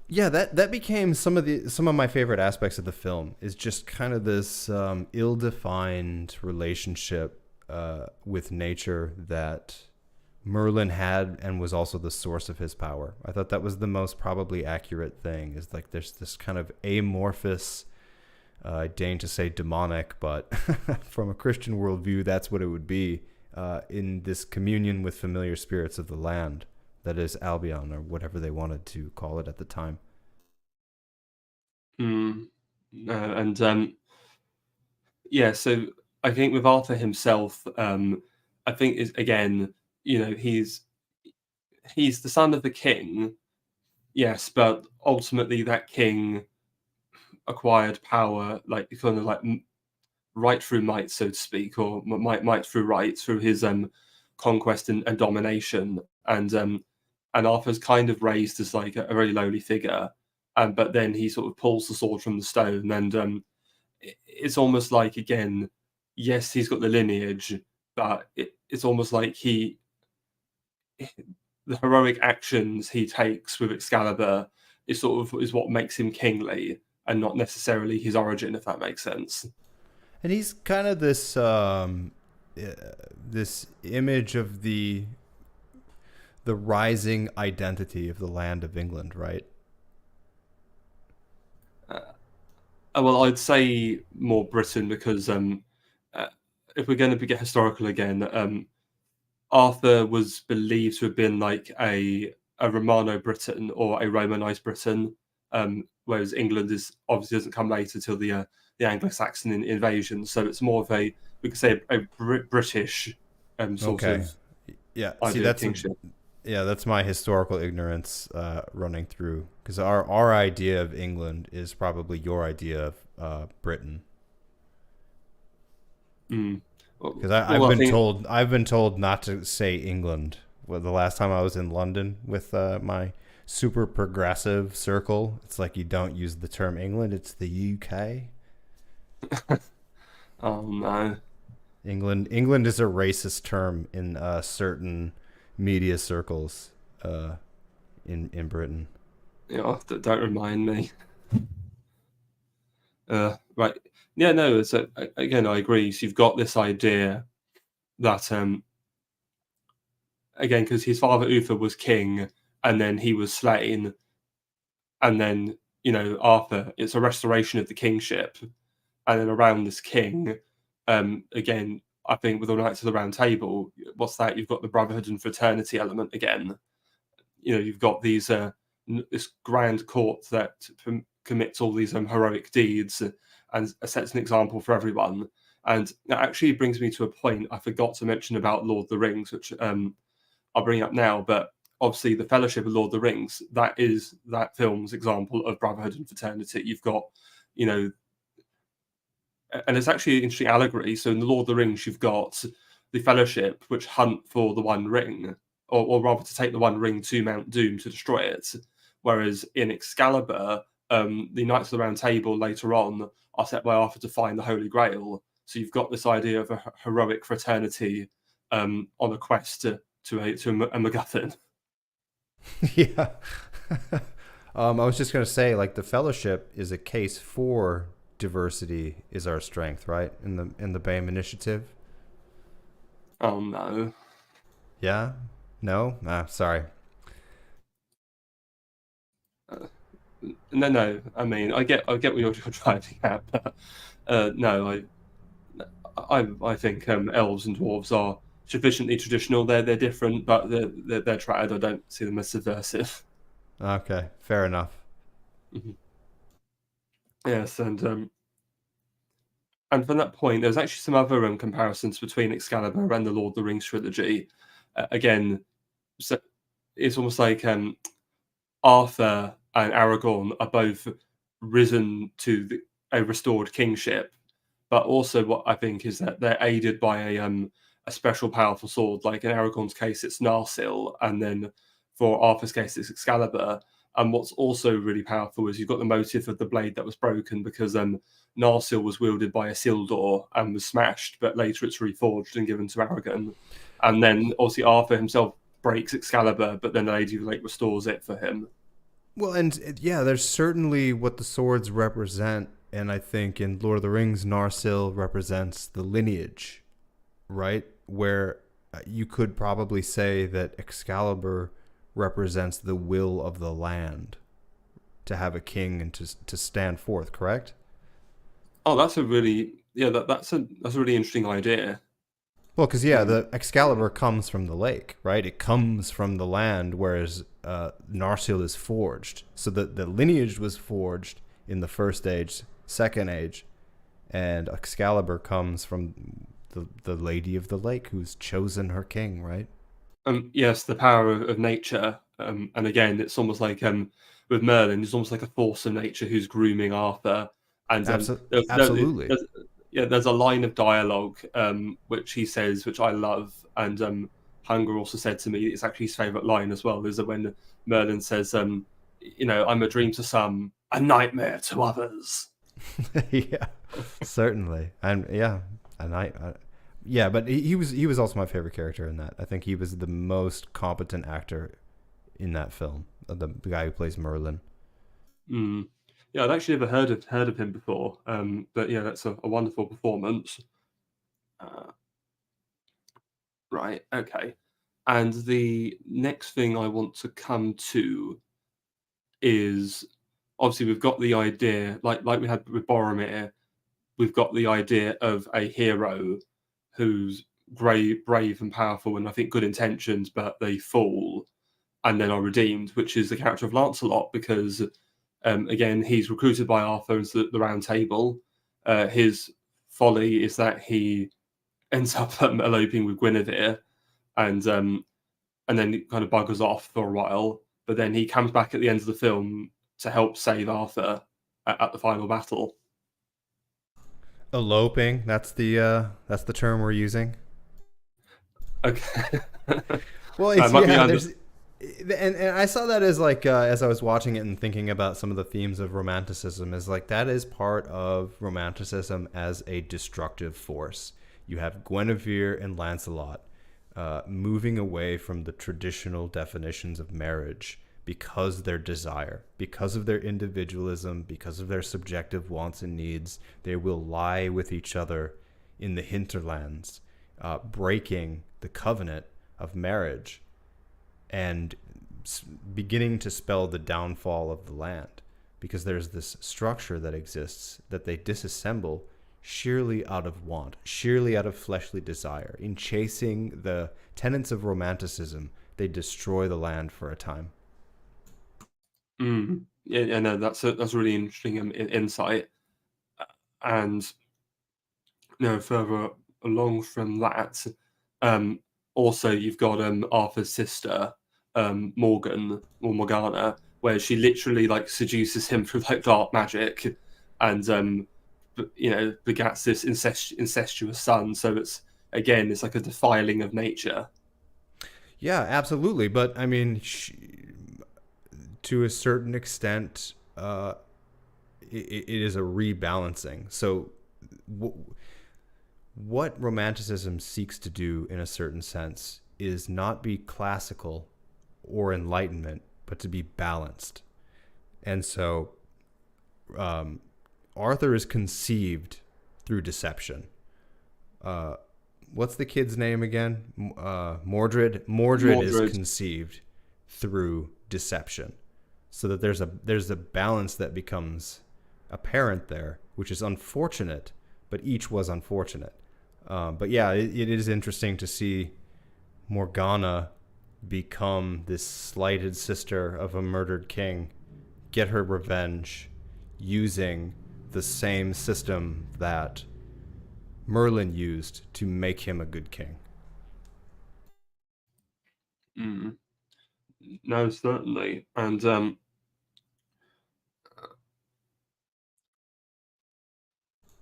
Yeah, that became some of my favorite aspects of the film, is just kind of this ill-defined relationship with nature that Merlin had, and was also the source of his power. I thought that was the most probably accurate thing. Is like there's this kind of amorphous, I deign to say demonic, but from a Christian worldview, that's what it would be, in this communion with familiar spirits of the land, that is Albion, or whatever they wanted to call it at the time. Mm. And yeah, so I think with Arthur himself, I think is again, he's the son of the king, yes, but ultimately that king acquired power, like kind of like right through might, so to speak, or might through right, through his conquest and domination. And Arthur's kind of raised as like a very lowly figure, but then he sort of pulls the sword from the stone, and it's almost like again, yes, he's got the lineage, but it's almost like the heroic actions he takes with Excalibur is what makes him kingly, and not necessarily his origin, if that makes sense. And he's kind of this image of the rising identity of the land of England, right? Uh, well, I'd say more Britain because uh, if we're going to get historical again, Arthur was believed to have been like a Romano Britain or a Romanized Britain, whereas England is obviously doesn't come later till the Anglo-Saxon invasion. So it's more of we could say a British sort Okay. of Yeah. See, idea of kingship. that's my historical ignorance running through, because our idea of England is probably your idea of Britain. Mm. Because Well, I think I've been told not to say England. Well, the last time I was in London with my super progressive circle, it's like you don't use the term England; it's the UK. oh no, England is a racist term in certain media circles in Britain. don't remind me. Right, yeah, no. So again, I agree. So you've got this idea that again, because his father Uther was king, and then he was slain, and then Arthur, it's a restoration of the kingship, and then around this king, again, I think with the Knights of the Round Table, what's that? You've got the brotherhood and fraternity element again. You've got this grand court that commits all these heroic deeds and sets an example for everyone. And that actually brings me to a point I forgot to mention about Lord of the Rings, which I'll bring up now. But obviously, the Fellowship of Lord of the Rings, that is that film's example of brotherhood and fraternity. You've got, you know, and it's actually an interesting allegory. So in the Lord of the Rings, you've got the Fellowship, which hunt for the One Ring, or rather to take the One Ring to Mount Doom to destroy it. Whereas in Excalibur, the Knights of the Round Table later on are set by Arthur to find the Holy Grail. So you've got this idea of a heroic fraternity on a quest to a MacGuffin. Yeah. I was just gonna say, like, the Fellowship is a case for diversity is our strength, right? In the BAME initiative. Oh no. Yeah. No. Sorry. No. I mean, I get what you're driving at, but no, I think elves and dwarves are sufficiently traditional. They're different, but they're trad. I don't see them as subversive. Okay. Fair enough. Mhm. Yes, and from that point, there's actually some other comparisons between Excalibur and the Lord of the Rings trilogy. Again, so it's almost like Arthur and Aragorn are both risen to a restored kingship, but also what I think is that they're aided by a special powerful sword. Like in Aragorn's case, it's Narsil, and then for Arthur's case, it's Excalibur. And what's also really powerful is you've got the motif of the blade that was broken because Narsil was wielded by Isildur and was smashed, but later it's reforged and given to Aragorn. And then obviously Arthur himself breaks Excalibur, but then the Lady of the Lake restores it for him. Well, and yeah, there's certainly what the swords represent, and I think in Lord of the Rings, Narsil represents the lineage, right? Where you could probably say that Excalibur represents the will of the land to have a king and to stand forth. Correct? Oh, that's a really yeah, that's a really interesting idea. Well, because yeah, Um, the Excalibur comes from the lake, right? It comes from the land, whereas Narsil is forged. So the lineage was forged in the first age, second age, and Excalibur comes from the Lady of the Lake, who's chosen her king, right? yes, the power of nature, and again, it's almost like with Merlin, it's almost like a force of nature who's grooming Arthur. And Absolutely. there's a line of dialogue which he says, which I love, and Hunger also said to me it's actually his favorite line as well. Is that when Merlin says, I'm a dream to some, a nightmare to others. Yeah, certainly, and yeah, and yeah, but he was also my favorite character in that. I think he was the most competent actor in that film, the guy who plays Merlin. Mm. Yeah, I'd actually never heard of him before, but yeah, that's a wonderful performance. Uh, right, okay. And the next thing I want to come to is obviously we've got the idea, like we had with Boromir, we've got the idea of a hero who's brave and powerful, and I think good intentions, but they fall and then are redeemed, which is the character of Lancelot, because again, he's recruited by Arthur into the Round Table. His folly is that he ends up eloping with Guinevere, and then he kind of buggers off for a while. But then he comes back at the end of the film to help save Arthur at the final battle. Eloping. That's the term we're using. Okay, Well, that it's might be yeah. under. And I saw that as like as I was watching it and thinking about some of the themes of Romanticism, is like that is part of Romanticism as a destructive force. You have Guinevere and Lancelot moving away from the traditional definitions of marriage because their desire, because of their individualism, because of their subjective wants and needs. They will lie with each other in the hinterlands, breaking the covenant of marriage and beginning to spell the downfall of the land, because there's this structure that exists that they disassemble sheerly out of want, sheerly out of fleshly desire. In chasing the tenets of Romanticism, they destroy the land for a time. Yeah, no, that's a really interesting insight. And further along from that, um, also you've got Arthur's sister, Morgan or Morgana, where she literally like seduces him through like dark magic, and begats this incestuous son. So it's like a defiling of nature. Yeah, absolutely. But I mean, to a certain extent, it is a rebalancing. So, what Romanticism seeks to do, in a certain sense, is not be classical or Enlightenment, but to be balanced. And so, um, Arthur is conceived through deception. Uh, what's the kid's name again? Mordred. Mordred is Mordred. conceived through deception, so that there's a balance that becomes apparent there, which is unfortunate, but each was unfortunate. But yeah, it is interesting to see Morgana become this slighted sister of a murdered king, get her revenge using the same system that Merlin used to make him a good king. Mm. No, certainly. And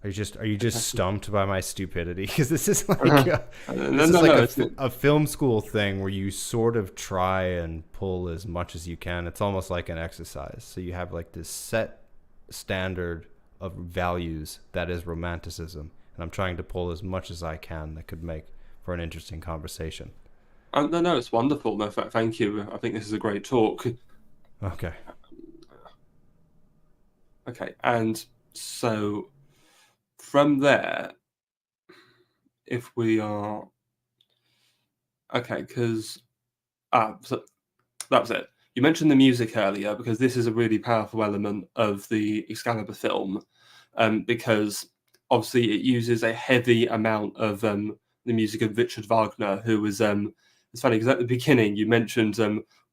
Are you just okay. stumped by my stupidity? Because this is like No, a, no, this is like no. a film school thing where you sort of try and pull as much as you can. It's almost like an exercise. So you have like this set standard of values that is Romanticism, and I'm trying to pull as much as I can that could make for an interesting conversation. No, no, it's wonderful. No, thank you. I think this is a great talk. Okay. Okay, and so from there, if we are okay, because so that was it. You mentioned the music earlier because this is a really powerful element of the Excalibur film, because obviously it uses a heavy amount of the music of Richard Wagner, who was it's funny because at the beginning you mentioned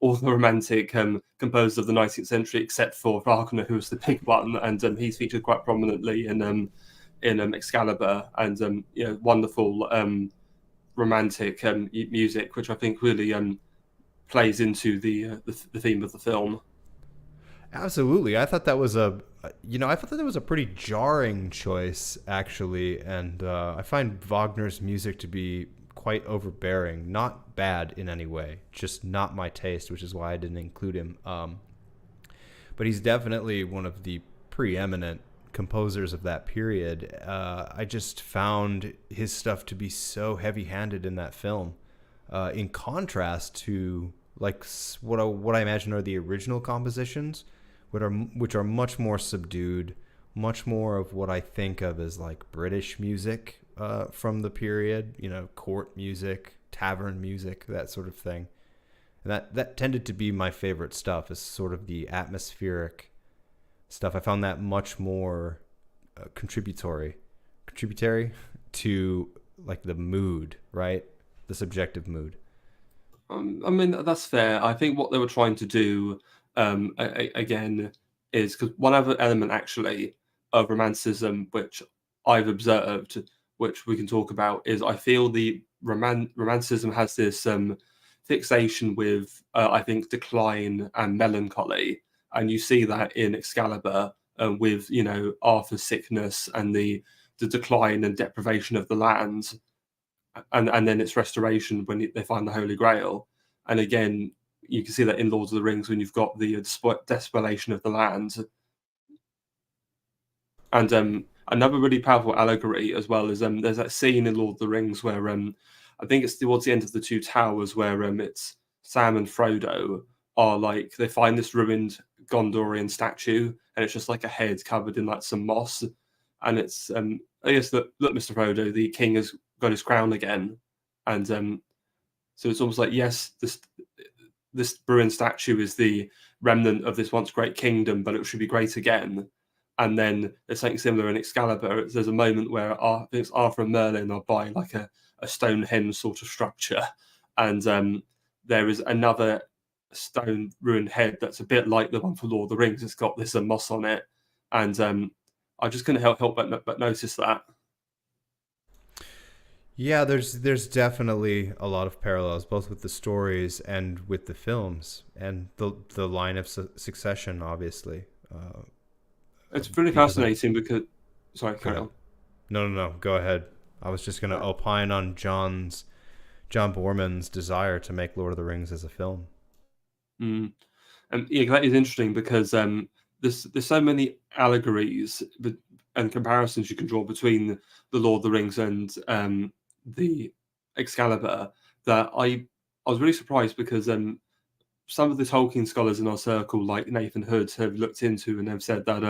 all the romantic composers of the 19th century except for Wagner, who was the big one, and he's featured quite prominently in Excalibur, and wonderful romantic music, which I think really plays into the theme of the film. Absolutely. I thought that was a pretty jarring choice, actually. And I find Wagner's music to be quite overbearing. Not bad in any way, just not my taste, which is why I didn't include him. But he's definitely one of the preeminent composers of that period. I just found his stuff to be so heavy-handed in that film, in contrast to like what I imagine are the original compositions, which are much more subdued, much more of what I think of as like British music from the period, court music, tavern music, that sort of thing. And that tended to be my favorite stuff, is sort of the atmospheric stuff. I found that much more contributory to like the mood, right? The subjective mood. I mean, that's fair. I think what they were trying to do, again, is because one other element actually of romanticism, which I've observed, which we can talk about, is I feel the romanticism has this fixation with, I think, decline and melancholy, and you see that in Excalibur with Arthur's sickness and the decline and deprivation of the land, and then its restoration when they find the Holy Grail. And again, you can see that in Lord of the Rings when you've got the desolation of the land. And another really powerful allegory as well is there's that scene in Lord of the Rings where I think it's towards the end of the Two Towers where it's Sam and Frodo are like they find this ruined Gondorian statue and it's just like a head covered in like some moss, and it's I guess look, Mr. Frodo, the king has got his crown again, and so it's almost like yes, this ruined statue is the remnant of this once great kingdom, but it should be great again. And then there's something similar in Excalibur. There's a moment where I think it's Arthur and Merlin are by like a Stonehenge sort of structure, and there is another stone ruined head that's a bit like the one for Lord of the Rings. It's got this moss on it, and I just couldn't help but notice that. Yeah, there's definitely a lot of parallels, both with the stories and with the films, and the line of succession, obviously. It's really Because I fascinating because Sorry, Go carry ahead. on. No. Go ahead. I was just gonna Uh, opine on John Borman's desire to make Lord of the Rings as a film. mm. Yeah, that is interesting because there's so many allegories and comparisons you can draw between the Lord of the Rings and the Excalibur that I was really surprised because some of the Tolkien scholars in our circle, like Nathan Hood, have looked into and have said that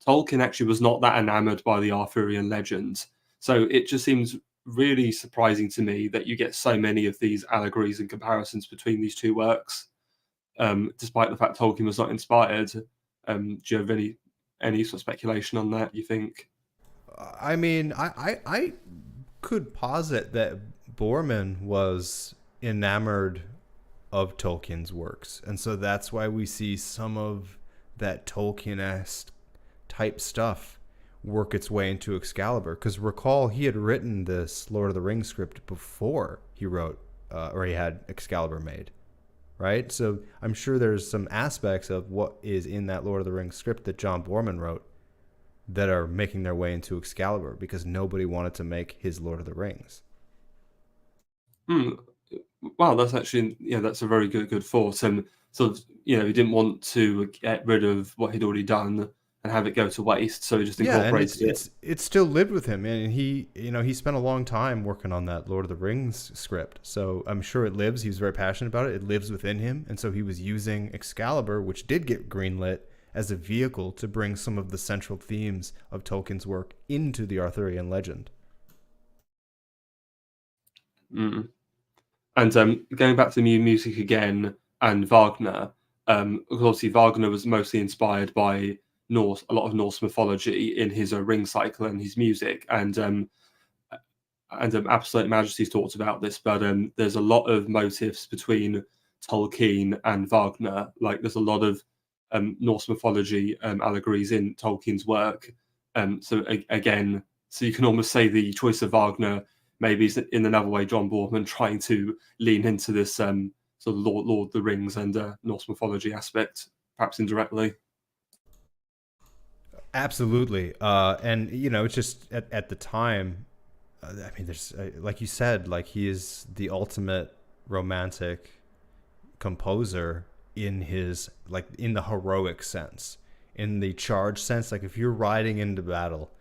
Tolkien actually was not that enamored by the Arthurian legend. So it just seems really surprising to me that you get so many of these allegories and comparisons between these two works, despite the fact Tolkien was not inspired. Do you have any sort of speculation on that? You think? I mean, I could posit that Borman was enamored of Tolkien's works, and so that's why we see some of that Tolkien-esque type stuff work its way into Excalibur. Because recall, he had written this Lord of the Rings script before he wrote, or he had Excalibur made, right? So I'm sure there's some aspects of what is in that Lord of the Rings script that John Borman wrote that are making their way into Excalibur because nobody wanted to make his Lord of the Rings. Hmm. Wow, that's actually, yeah, that's a very good thought. Sort of, he didn't want to get rid of what he'd already done and have it go to waste, so he just Yeah, and it's incorporated it. it's it's still lived with him, and he spent a long time working on that Lord of the Rings script. So I'm sure it lives. He was very passionate about it. It lives within him, and so he was using Excalibur, which did get greenlit, as a vehicle to bring some of the central themes of Tolkien's work into the Arthurian legend. Mm. And going back to music again and Wagner, obviously Wagner was mostly inspired by a lot of Norse mythology in his ring cycle and his music, and Absolute Majesty's talked about this, but there's a lot of motifs between Tolkien and Wagner. Like there's a lot of Norse mythology allegories in Tolkien's work. Again, so you can almost say the choice of Wagner maybe is in another way John Boorman trying to lean into this sort of Lord of the Rings and Norse mythology aspect, perhaps indirectly. Absolutely, and it's just at the time. I mean, there's like you said, like he is the ultimate romantic composer in his like in the heroic sense, in the charge sense. Like if you're riding into battle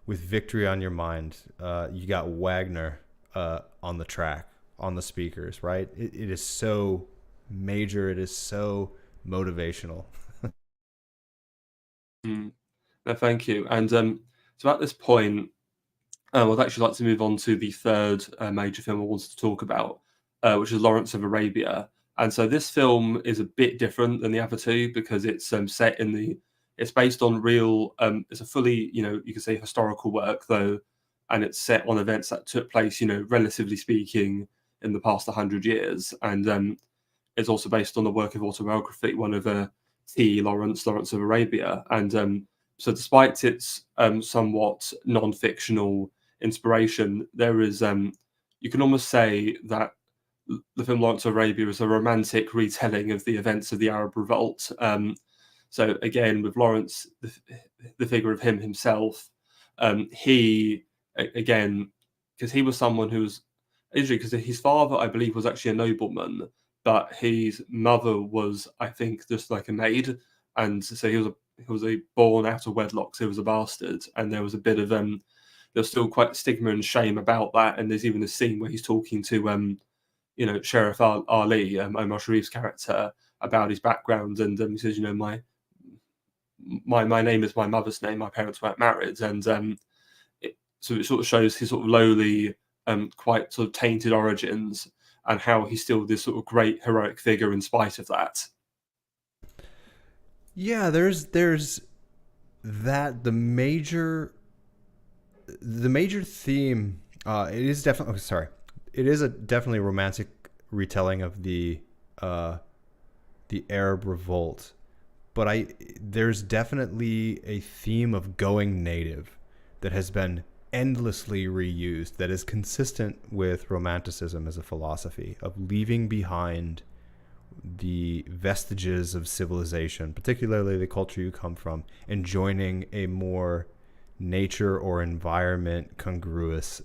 with victory on your mind, you got Wagner on the track, on the speakers, right? It is so major. It is so motivational. Mm. No, thank you. And so at this point, I'd actually like to move on to the third major film I wanted to talk about, which is Lawrence of Arabia. And so this film is a bit different than the other two because it's set in it's based on real, it's a fully, you could say historical work though, and it's set on events that took place, relatively speaking, in the past 100 years. And it's also based on the work of autobiography, one of Lawrence of Arabia. And so despite its somewhat non-fictional inspiration, there is you can almost say that the film Lawrence of Arabia is a romantic retelling of the events of the Arab Revolt. So again, with Lawrence, the figure of him himself, he again, because he was someone who was interesting, because his father, I believe, was actually a nobleman, but his mother was, I think, just like a maid, and so he was a born out of wedlock, so he was a bastard, and there was a bit of there's still quite stigma and shame about that, and there's even a scene where he's talking to Sheriff Ali, Omar Sharif's character, about his background, and he says, my name is my mother's name. My parents weren't married, and so it sort of shows his sort of lowly, quite sort of tainted origins, and how he's still this sort of great heroic figure in spite of that. Yeah, there's that the major theme. It is definitely sorry. It is a definitely romantic retelling of the Arab Revolt, but there's definitely a theme of going native that has been endlessly reused that is consistent with Romanticism as a philosophy of leaving behind the vestiges of civilization, particularly the culture you come from, and joining a more nature or environment congruous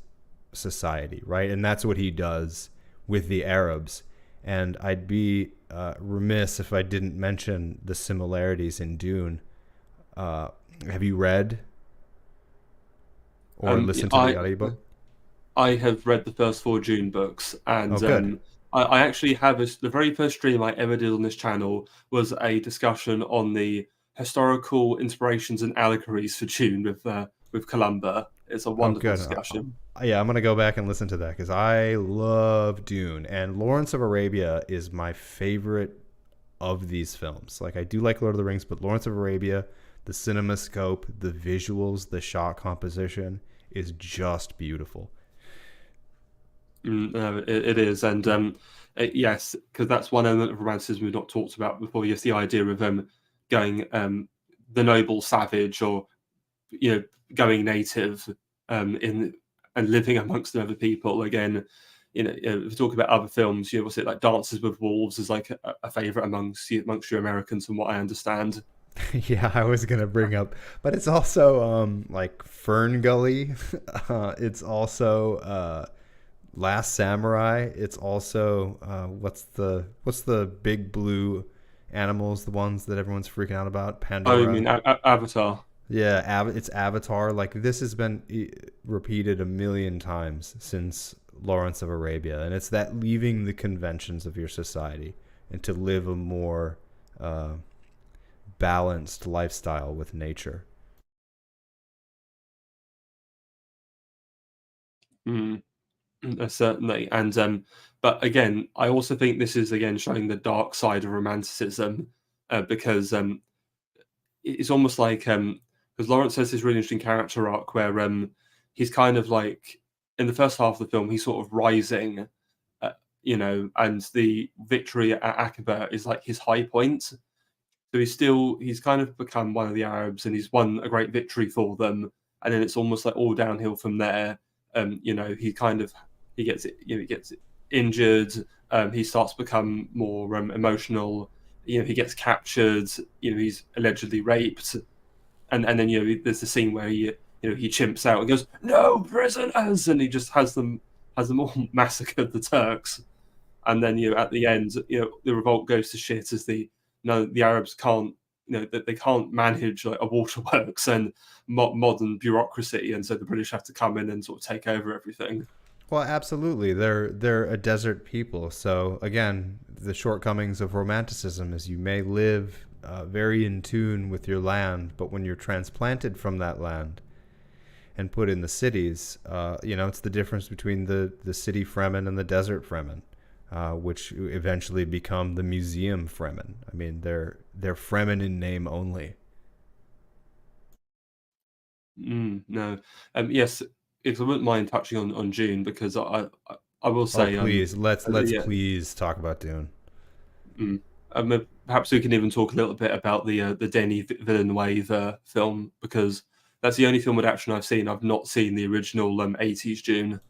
society, right? And that's what he does with the Arabs. And I'd be remiss if I didn't mention the similarities in Dune. Uh, have you read or Yeah, listened to the audiobook? I have read the first four June books, Oh, and good. I actually have the very first stream I ever did on this channel was a discussion on the historical inspirations and allegories for June with Columba. It's a Oh, wonderful good. discussion. Yeah, I'm gonna go back and listen to that because I love Dune, and Lawrence of Arabia is my favorite of these films. Like I do like Lord of the Rings, but Lawrence of Arabia, the cinemascope, the visuals, the shot composition is just beautiful. No, it is, and yes, because that's one element of romanticism we've not talked about before. Yes, the idea of going the noble savage, or going native in and living amongst other people again. If we talk about other films, what's it like? Dances with Wolves is like a favorite amongst you Americans, from what I understand. Yeah, I was gonna bring up, but it's also like Fern Gully. It's also Last Samurai. It's also what's the big blue animals? The ones that everyone's freaking out about? Oh, I Pandora. mean Avatar. Yeah, it's Avatar. Like this has been repeated a million times since Lawrence of Arabia, and it's that leaving the conventions of your society and to live a more uh, balanced lifestyle with nature. Mm, certainly, and but again, I also think this is again showing the dark side of romanticism, because it's almost like because Lawrence has this really interesting character arc where he's kind of like in the first half of the film he's sort of rising, and the victory at Aqaba is like his high point. So he's kind of become one of the Arabs and he's won a great victory for them, and then it's almost like all downhill from there. He kind of he gets injured. He starts to become more emotional. He gets captured. He's allegedly raped, and then there's the scene where he chimps out and goes no prisoners, and he just has them all massacred, the Turks. And then at the end the revolt goes to shit as the Arabs can't that they can't manage like a waterworks and modern bureaucracy, and so the British have to come in and sort of take over everything. Well, absolutely. They're a desert people. So again, the shortcomings of romanticism is you may live very in tune with your land, but when you're transplanted from that land and put in the cities, it's the difference between the city Fremen and the desert Fremen, which eventually become the museum Fremen. I mean, they're Fremen in name only. No, yes, if I wouldn't mind touching on June, because I will Oh, say please, let's yeah. please talk about Dune. Mm. Perhaps we can even talk a little bit about the Denis Villeneuve film, because that's the only film adaptation I've seen. I've not seen the original 80s June.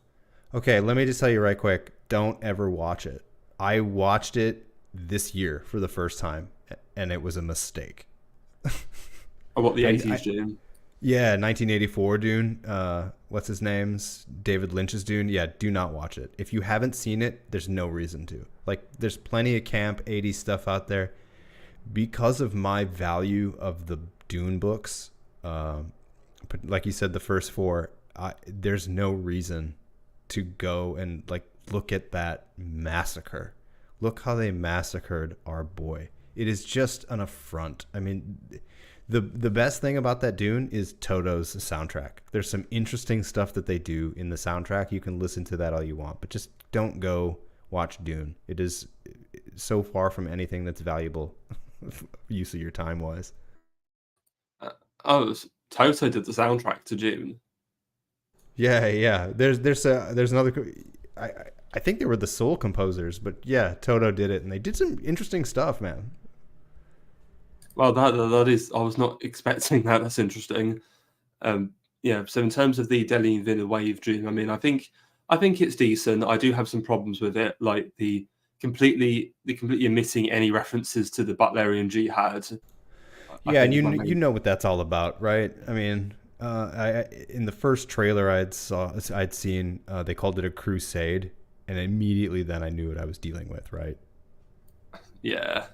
Okay, let me just tell you right quick. Don't ever watch it. I watched it this year for the first time, and it was a mistake. Or what the I 80s June. Yeah, 1984 Dune. What's his name's David Lynch's Dune. Yeah, do not watch it. If you haven't seen it, there's no reason to. Like, there's plenty of camp 80s stuff out there. Because of my value of the Dune books, but like you said, the first four, there's no reason to go and like look at that massacre. Look how they massacred our boy. It is just an affront. I mean, the best thing about that Dune is Toto's soundtrack. There's some interesting stuff that they do in the soundtrack. You can listen to that all you want, but just don't go watch Dune. It is so far from anything that's valuable use of your time wise. Uh, oh, Toto did the soundtrack to June. Yeah, yeah. There's another. I I think they were the sole composers, but yeah, Toto did it, and they did some interesting stuff, man. Well, that is, I was not expecting that. That's interesting. Yeah. So in terms of the Denis Villeneuve Dream, I mean, I think it's decent. I do have some problems with it, like the completely omitting any references to the Butlerian Jihad. I Yeah, and think is you my you main. know what that's all about, right? I mean, In the first trailer I'd seen, they called it a crusade, and immediately then I knew what I was dealing with. Right. Yeah,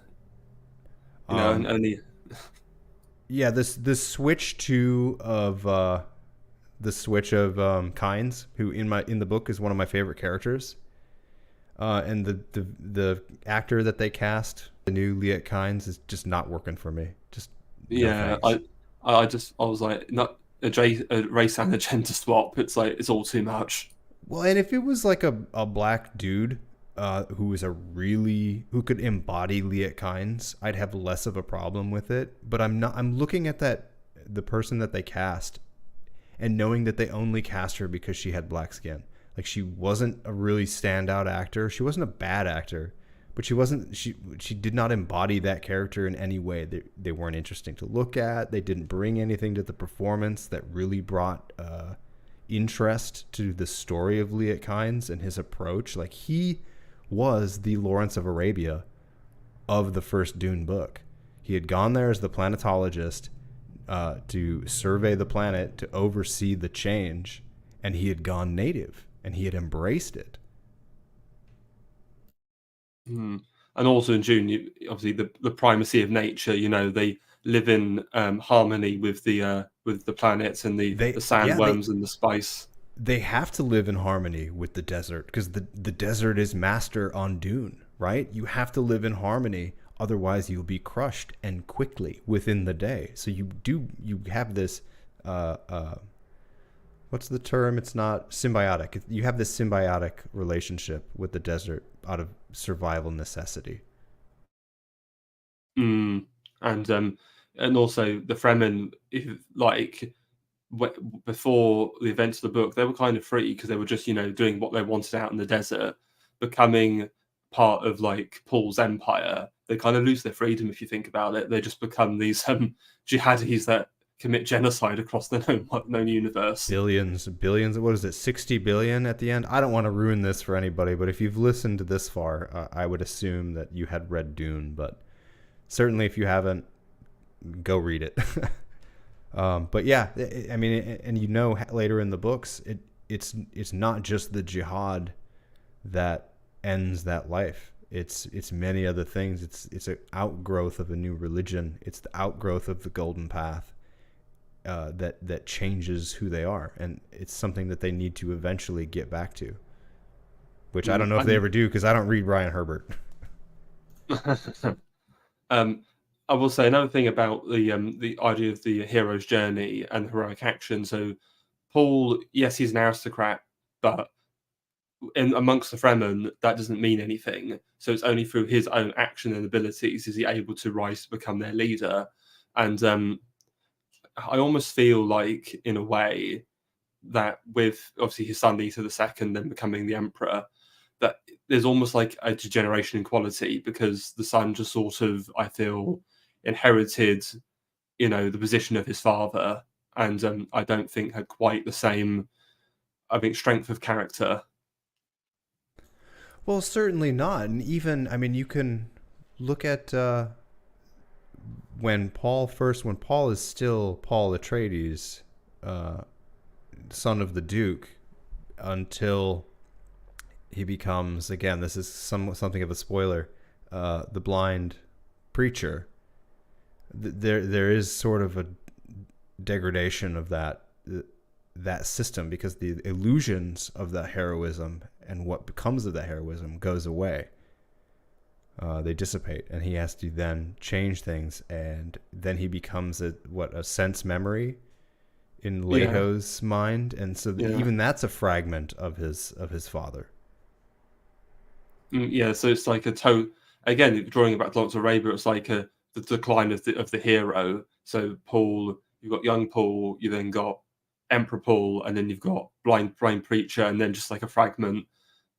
and Um, only. yeah. This switch to of the switch of Kynes, who in the book is one of my favorite characters, and the actor that they cast, the new Liet Kynes, is just not working for me. Just no Yeah, thanks. I was like, not a race and a gender swap. It's like it's all too much. Well, and if it was like a black dude who was who could embody Liet Kynes, I'd have less of a problem with it. But I'm not. I'm looking at the person that they cast, and knowing that they only cast her because she had black skin. Like, she wasn't a really standout actor. She wasn't a bad actor, but she did not embody that character in any way. They weren't interesting to look at. They didn't bring anything to the performance that really brought interest to the story of Liet Kynes and his approach. Like, he was the Lawrence of Arabia of the first Dune book. He had gone there as the planetologist to survey the planet, to oversee the change, and he had gone native and he had embraced it. Hmm. And also in June, obviously the primacy of nature. They live in harmony with the planets and the They yeah they sandworms and the spice. they have to live in harmony with the desert because the desert is master on Dune, right? You have to live in harmony, otherwise you'll be crushed and quickly within the day. So you have this uh, uh, what's the term? It's not symbiotic. You have this symbiotic relationship with the desert out of survival necessity. Mm. And also the Fremen, if like before the events of the book, they were kind of free because they were just doing what they wanted out in the desert, becoming part of like Paul's empire. They kind of lose their freedom if you think about it. They just become these jihadis that commit genocide across the known universe. Billions. What is it? 60 billion at the end. I don't want to ruin this for anybody, but if you've listened to this far, I would assume that you had read Dune. But certainly, if you haven't, go read it. But yeah, I mean, and later in the books, it's not just the jihad that ends that life. It's many other things. It's an outgrowth of a new religion. It's the outgrowth of the golden path that changes who they are, and it's something that they need to eventually get back to. Which I don't know if they And ever do because I don't read Brian Herbert. um, I will say another thing about the idea of the hero's journey and heroic action. So Paul, yes, he's an aristocrat, but in amongst the Fremen, that doesn't mean anything. So it's only through his own action and abilities is he able to rise to become their leader. And I almost feel like, in a way, that with obviously his son Lisa II then becoming the emperor, that there's almost like a degeneration in quality because the son just sort of, I feel, inherited, the position of his father, and I don't think had quite the same, I think, strength of character. Well, certainly not. And even, I mean, you can look at when Paul is still Paul Atreides, uh, son of the Duke, until he becomes, again, this is something of a spoiler, the blind preacher. There is sort of a degradation of that system because the illusions of that heroism and what becomes of that heroism goes away. They dissipate, and he has to then change things, and then he becomes a sense memory in Yeah, Leto's mind, and so yeah. even that's a fragment of his father. Yeah, so it's like again, drawing it back to Lawrence of Arabia, it's like the decline of the hero. So Paul, you've got young Paul, you then got Emperor Paul, and then you've got blind preacher, and then just like a fragment.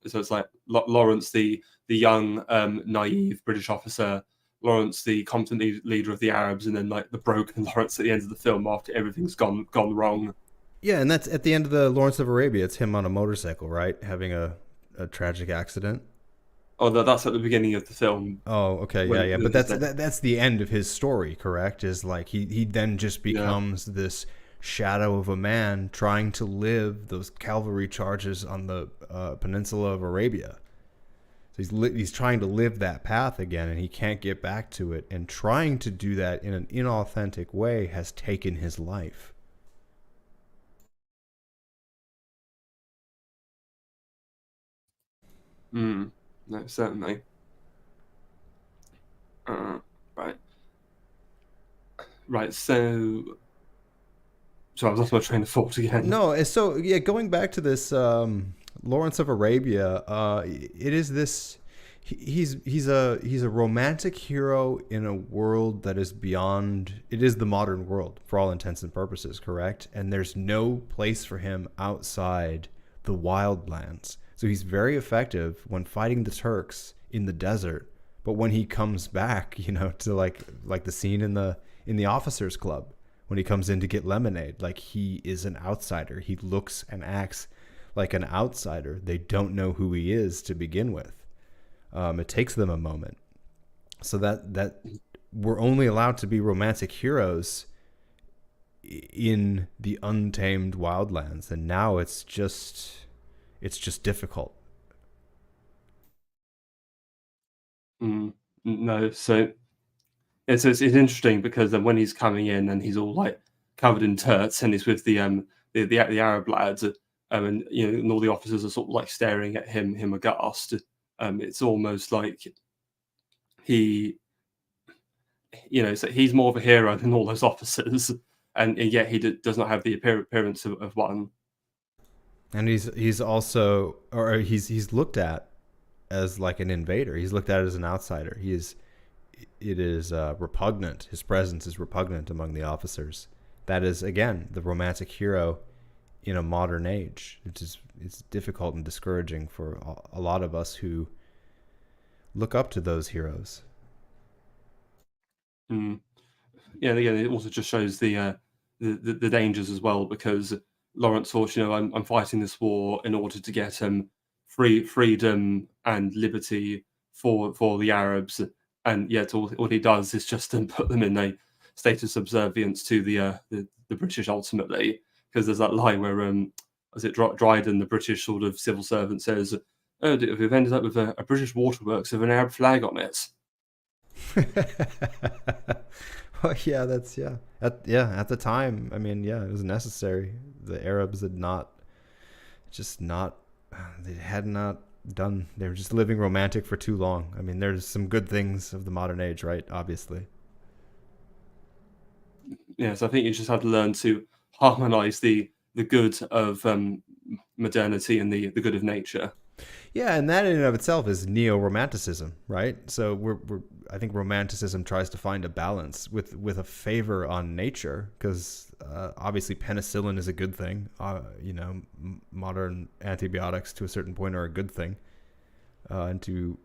So it's like Lawrence, the young, naive British officer, Lawrence, the competent leader of the Arabs, and then like the broken Lawrence at the end of the film after everything's gone wrong. Yeah, and that's at the end of the Lawrence of Arabia. It's him on a motorcycle, right, having a tragic accident. Oh, that's at the beginning of the film Oh, okay, yeah, when yeah. But his death. that's the end of his story, correct? Is like he then just Yeah. becomes this shadow of a man trying to live those cavalry charges on the peninsula of Arabia. So he's trying to live that path again, and he can't get back to it. And trying to do that in an inauthentic way has taken his life. Mm. No, certainly. Uh, right. Right. So I've lost my train of thought again. No, so yeah, going back to this Lawrence of Arabia, it is this. He's a romantic hero in a world that is beyond. It is the modern world for all intents and purposes, correct? And there's no place for him outside the wildlands. So he's very effective when fighting the Turks in the desert. But when he comes back, to like the scene in the officers' club, when he comes in to get lemonade, like, he is an outsider. He looks and acts like an outsider. They don't know who he is to begin with. It takes them a moment. So that we're only allowed to be romantic heroes in the untamed wildlands, and now it's just difficult. Mm. No, so it's interesting because then when he's coming in and he's all like covered in turds and he's with the Arab lads, and and all the officers are sort of like staring at him aghast. It's almost like he, so he's more of a hero than all those officers, and yet he does not have the appearance of one. And he's also, or he's looked at as like an invader. He's looked at as an outsider. It is repugnant. His presence is repugnant among the officers. That is, again, the romantic hero in a modern age. It's difficult and discouraging for a lot of us who look up to those heroes. Mm. Yeah, and again, it also just shows the dangers as well, because Lawrence thought, I'm fighting this war in order to get freedom and liberty for the Arabs, and yet all he does is just put them in a state of subservience to the British ultimately. Because there's that line where was it Dryden, the British sort of civil servant, says, "Oh, we've ended up with a British waterworks with an Arab flag on it." Well, yeah, that's yeah. At the time, I mean, yeah, it was necessary. The Arabs had not just not they had not done. They were just living romantic for too long. I mean, there's some good things of the modern age, right? Obviously. Yes, I think you just have to learn to harmonize the good of modernity and the good of nature. Yeah, and that in and of itself is neo-romanticism, right? So I think romanticism tries to find a balance with a favor on nature, because obviously penicillin is a good thing. Modern antibiotics to a certain point are a good thing, and to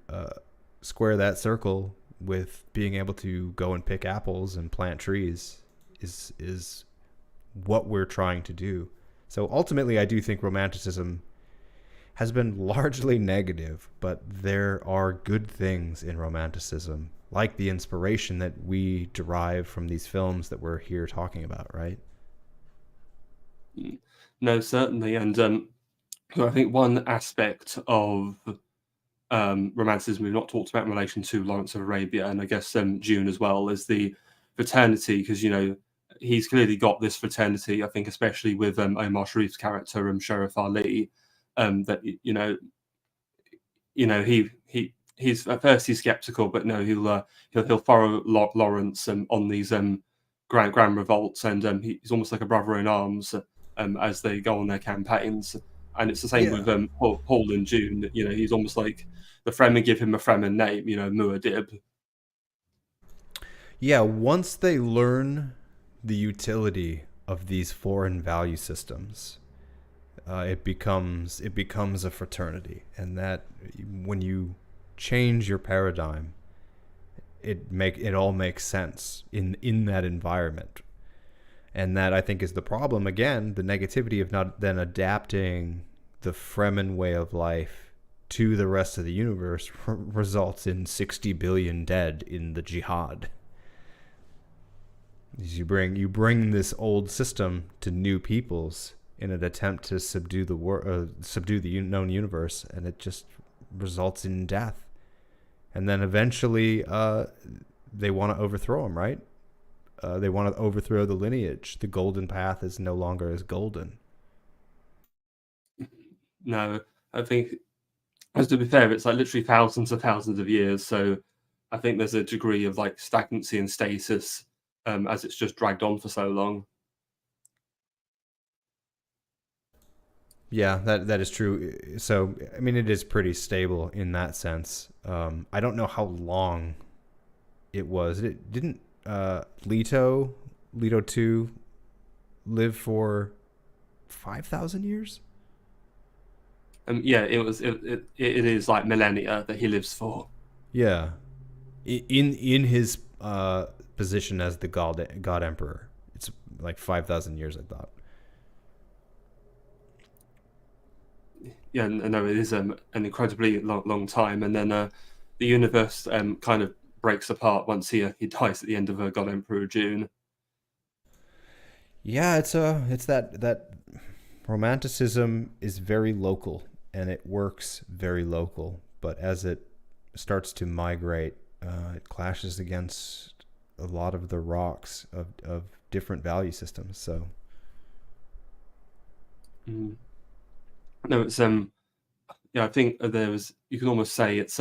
square that circle with being able to go and pick apples and plant trees is what we're trying to do. So ultimately, I do think romanticism has been largely negative, but there are good things in romanticism, like the inspiration that we derive from these films that we're here talking about, right? Mm. No, certainly, and so I think one aspect of romanticism we've not talked about in relation to Lawrence of Arabia, and I guess June as well, is the fraternity, because he's clearly got this fraternity. I think especially with Omar Sharif's character, Sheriff Ali, that he's at first he's skeptical, but no, he'll follow Lawrence on these grand revolts, and he's almost like a brother in arms as they go on their campaigns. And it's the same with Yeah. Paul and June. He's almost like the Fremen give him a Fremen name, Muad'Dib. Yeah, once they learn the utility of these foreign value systems, it becomes a fraternity, and that when you change your paradigm, it all makes sense in that environment. And that, I think, is the problem. Again, the negativity of not then adapting the Fremen way of life to the rest of the universe results in 60 billion dead in the jihad. You bring this old system to new peoples in an attempt to subdue the known universe, and it just results in death. And then eventually, they want to overthrow him, right? They want to overthrow the lineage. The golden path is no longer as golden. No, I think, as to be fair, it's like literally thousands of years. So I think there's a degree of like stagnancy and stasis, as it's just dragged on for so long. Yeah, that is true. So, I mean, it is pretty stable in that sense. I don't know how long it was. It didn't Leto 2 live for 5,000 years? Yeah, it is like millennia that he lives for. Yeah. In his position as the god emperor. It's like 5,000 years, I thought. Yeah, no, it is an incredibly long time, and then the universe kind of breaks apart once he dies at the end of God Emperor June. Yeah, it's that romanticism is very local and it works very local, but as it starts to migrate, it clashes against a lot of the rocks of different value systems. So Mm. No, it's yeah, I think there was, you can almost say it's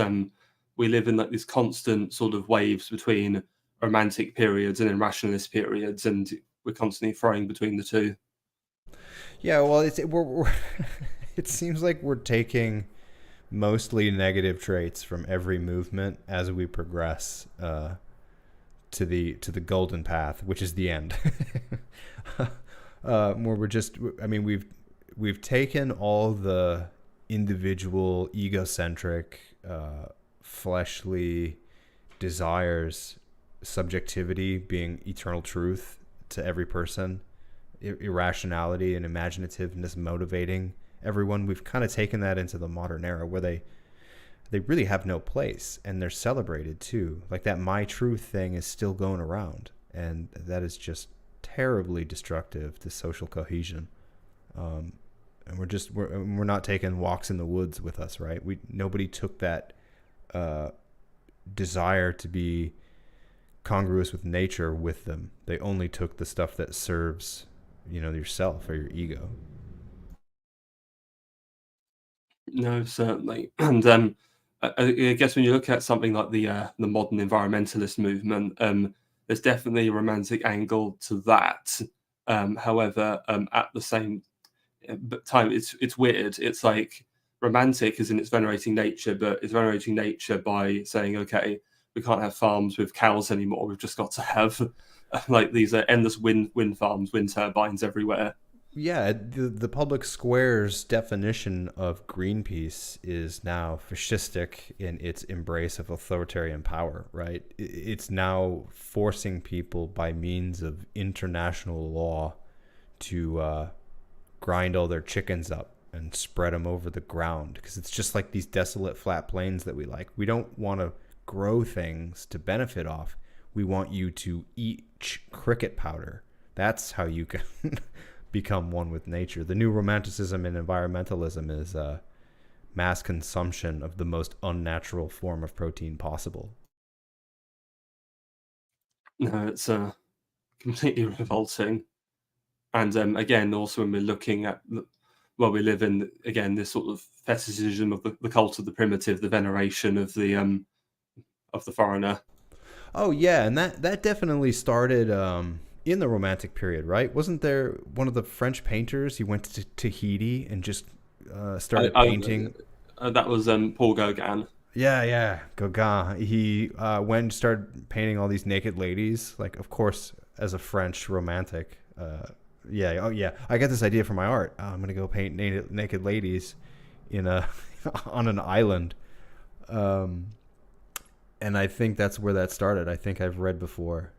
we live in like these constant sort of waves between romantic periods and then rationalist periods, and we're constantly throwing between the two. yeah, well, we're it seems like we're taking mostly negative traits from every movement as we progress to the golden path, which is the end. Where we're just, I mean, we've taken all the individual egocentric, fleshly desires, subjectivity being eternal truth to every person, irrationality and imaginativeness motivating everyone. We've kind of taken that into the modern era where they really have no place, and they're celebrated too. Like that my truth thing is still going around, and that is just terribly destructive to social cohesion. And we're not taking walks in the woods with us, right? We Nobody took that uh, desire to be congruous with nature with them. They only took the stuff that serves, yourself or your ego. No, certainly, and I guess when you look at something like the modern environmentalist movement, there's definitely a romantic angle to that. However, at the same time, it's weird. It's like romantic is in its venerating nature, but it's venerating nature by saying, okay, we can't have farms with cows anymore. We've just got to have like these endless wind farms, wind turbines everywhere. Yeah, the public square's definition of Greenpeace is now fascistic in its embrace of authoritarian power, right? It's now forcing people by means of international law to grind all their chickens up and spread them over the ground because it's just like these desolate flat plains that we like. We don't want to grow things to benefit off. We want you to eat cricket powder. That's how you can become one with nature. The new romanticism in environmentalism is mass consumption of the most unnatural form of protein possible. No, it's completely revolting. And again, also when we're looking at, well, we live in again this sort of fetishism of the cult of the primitive, the veneration of the foreigner. Oh yeah, and that definitely started in the Romantic period, right? Wasn't there one of the French painters? He went to Tahiti and just I, started I, painting. that was Paul Gauguin. Yeah, yeah, Gauguin. He went and started painting all these naked ladies. Like, of course, as a French romantic. Yeah, oh yeah. I got this idea for my art. Oh, I'm gonna go paint naked ladies in a on an island. Um, and I think that's where that started. I think I've read before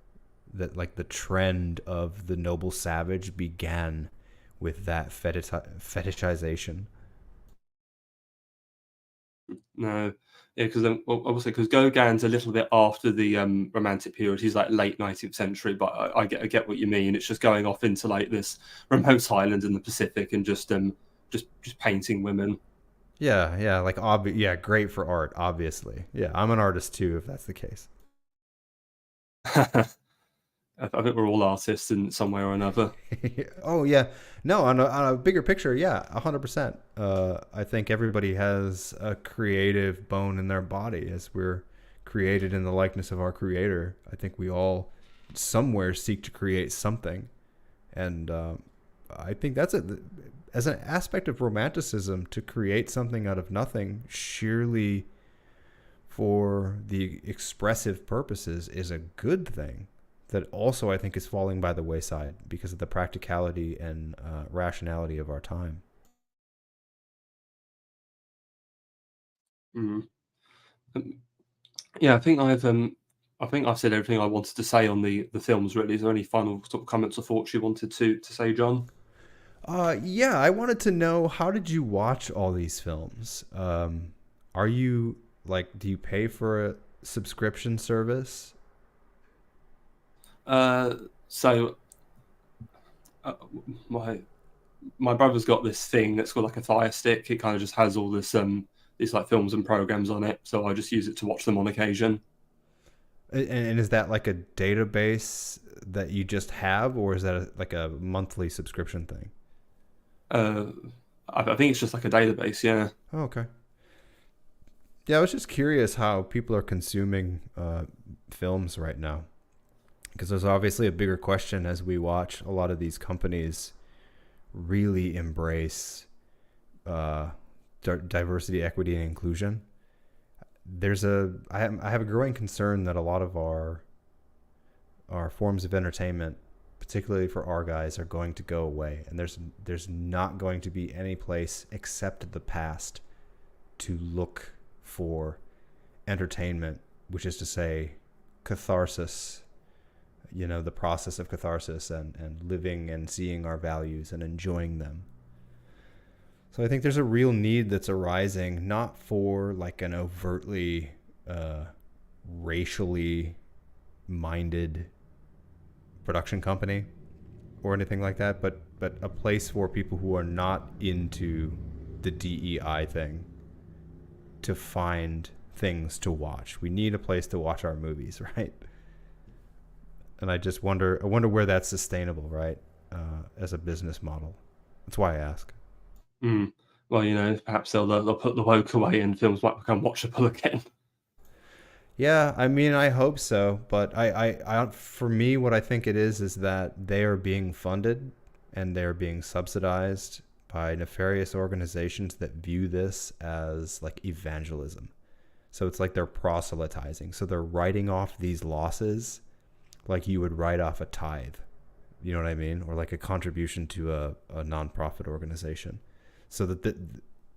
that like the trend of the noble savage began with that fetishization. No, Yeah, because obviously, because Gauguin's a little bit after the Romantic period. He's like late 19th century, but I get what you mean. It's just going off into like this remote island in the Pacific and just painting women. Yeah, yeah, like yeah, great for art, obviously. Yeah, I'm an artist too, if that's the case. I think we're all artists in some way or another. Oh yeah, no, on a bigger picture, yeah, 100%. I think everybody has a creative bone in their body, as we're created in the likeness of our creator. I think we all somewhere seek to create something, and I think that's a as an aspect of romanticism, to create something out of nothing, sheerly for the expressive purposes, is a good thing. That also I think is falling by the wayside because of the practicality and rationality of our time. Mm. Um, yeah, I think I've said everything I wanted to say on the films. Really, is there any final sort of comments or thoughts you wanted to say, John? Yeah, I wanted to know, how did you watch all these films? Are you like, do you pay for a subscription service? Uh, so uh, my my brother's got this thing that's called like a Fire Stick. It kind of just has all these like films and programs on it. So I just use it to watch them on occasion. And is that like a database that you just have, or is that like a monthly subscription thing? Uh, I think it's just like a database. Yeah. Oh, okay. Yeah, I was just curious how people are consuming films right now, because there's obviously a bigger question as we watch a lot of these companies really embrace uh, diversity, equity, and inclusion. I have a growing concern that a lot of our forms of entertainment, particularly for our guys, are going to go away, and there's not going to be any place except the past to look for entertainment, which is to say, catharsis. The process of catharsis, and living and seeing our values and enjoying them. So I think there's a real need that's arising, not for like an overtly uh, racially minded production company or anything like that, but a place for people who are not into the DEI thing to find things to watch. We need a place to watch our movies, right? And I wonder where that's sustainable, right? As a business model. That's why I ask. Mm. Well, perhaps they'll put the woke away and films might become watchable again. Yeah, I mean, I hope so, but for me, what I think it is that they are being funded and they're being subsidized by nefarious organizations that view this as like evangelism. So it's like they're proselytizing. So they're writing off these losses like you would write off a tithe. You know what I mean? Or like a contribution to a nonprofit organization. So that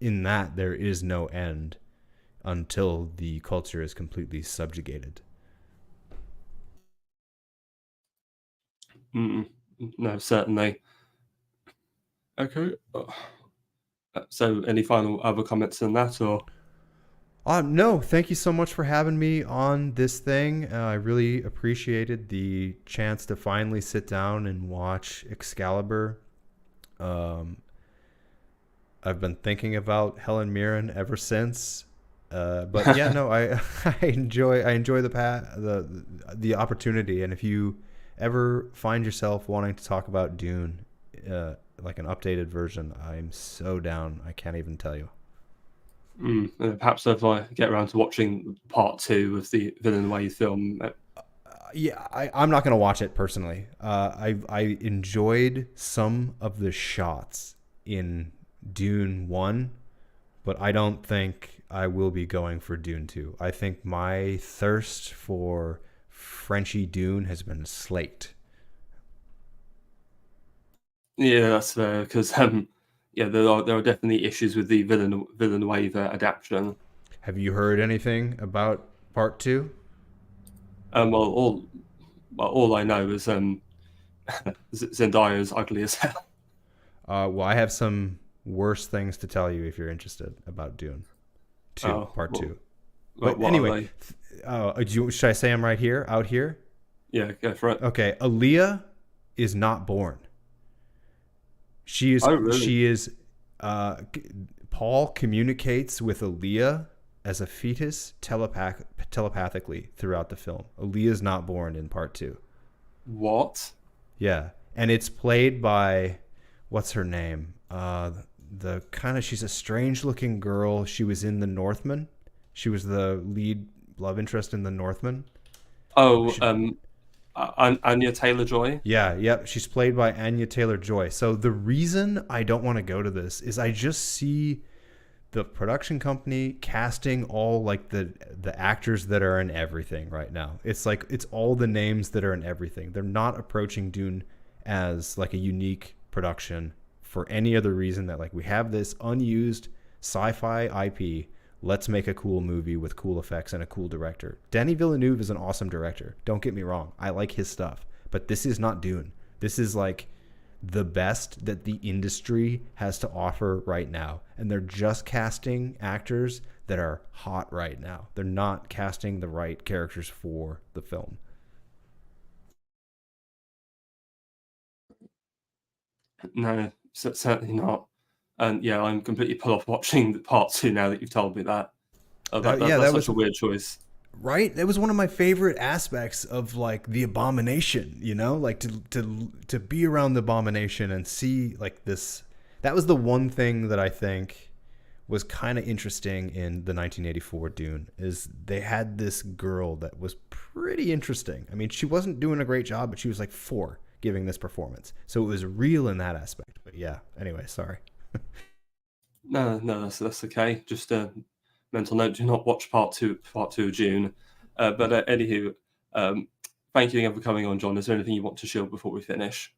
in that there is no end until the culture is completely subjugated. Mm. No, certainly. Okay. So, any final other comments on that, or? No, thank you so much for having me on this thing. I really appreciated the chance to finally sit down and watch Excalibur. Um, I've been thinking about Helen Mirren ever since. But yeah, no, I enjoy the opportunity, and if you ever find yourself wanting to talk about Dune, like an updated version, I'm so down. I can't even tell you. Perhaps if I get around to watching part two of the Villeneuve film. Yeah, I'm not gonna watch it personally. I enjoyed some of the shots in Dune One, but I don't think I will be going for Dune Two. I think my thirst for Frenchy Dune has been slaked. Yeah, that's fair because yeah, there are definitely issues with the Villeneuve adaptation. Have you heard anything about Part Two? Well, all I know is Zendaya is ugly as hell. Well, I have some worse things to tell you if you're interested about Dune Two, Oh, Part well, Two. Well, But what are anyway, they? should I say I'm right here, out here? Yeah, go for it. Okay, Aaliyah is not born. She is. Oh, really? She is. Paul communicates with Aaliyah as a fetus telepathically throughout the film. Aaliyah is not born in part two. What? Yeah, and it's played by what's her name? The kind of she's a strange looking girl. She was in The Northman. She was the lead love interest in The Northman. Oh, She, Anya Taylor-Joy. yeah, yep. She's played by Anya Taylor-Joy. So the reason I don't want to go to this is I just see the production company casting all like the actors that are in everything right now. It's like it's all the names that are in everything. They're not approaching Dune as like a unique production for any other reason that like we have this unused sci-fi IP. Let's make a cool movie with cool effects and a cool director. Denis Villeneuve is an awesome director. Don't get me wrong. I like his stuff. But this is not Dune. This is like the best that the industry has to offer right now. And they're just casting actors that are hot right now. They're not casting the right characters for the film. No, certainly not. And yeah, I'm completely put off watching the part two now that you've told me that. Yeah, That's that such was a weird choice. right. That was one of my favorite aspects of like the Abomination, you know, like to be around the Abomination and see like this. That was the one thing that I think was kind of interesting in the 1984 Dune is they had this girl that was pretty interesting. I mean, she wasn't doing a great job, but she was like 4 giving this performance. So it was real in that aspect. But yeah, anyway, sorry. No, no, that's okay. Just a mental note: do not watch part two of June. But anywho, um, thank you again for coming on, John. Is there anything you want to share before we finish?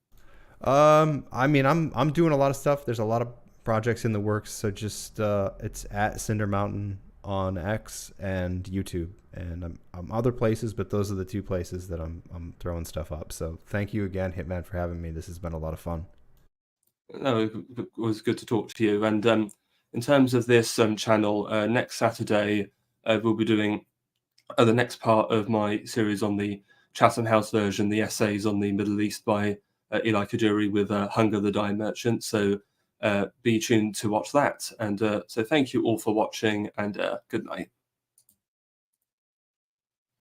I mean, I'm doing a lot of stuff. There's a lot of projects in the works. So just it's at Cinder Mountain on X and YouTube, and I'm other places, but those are the 2 places that I'm throwing stuff up. So thank you again, Hitman, for having me. This has been a lot of fun. No, it was good to talk to you. And in terms of this channel, next Saturday we'll be doing the next part of my series on the Chatham House version, the essays on the Middle East by Eli Kaduri with Hunger the Dye Merchant. So be tuned to watch that. And so thank you all for watching, and good night.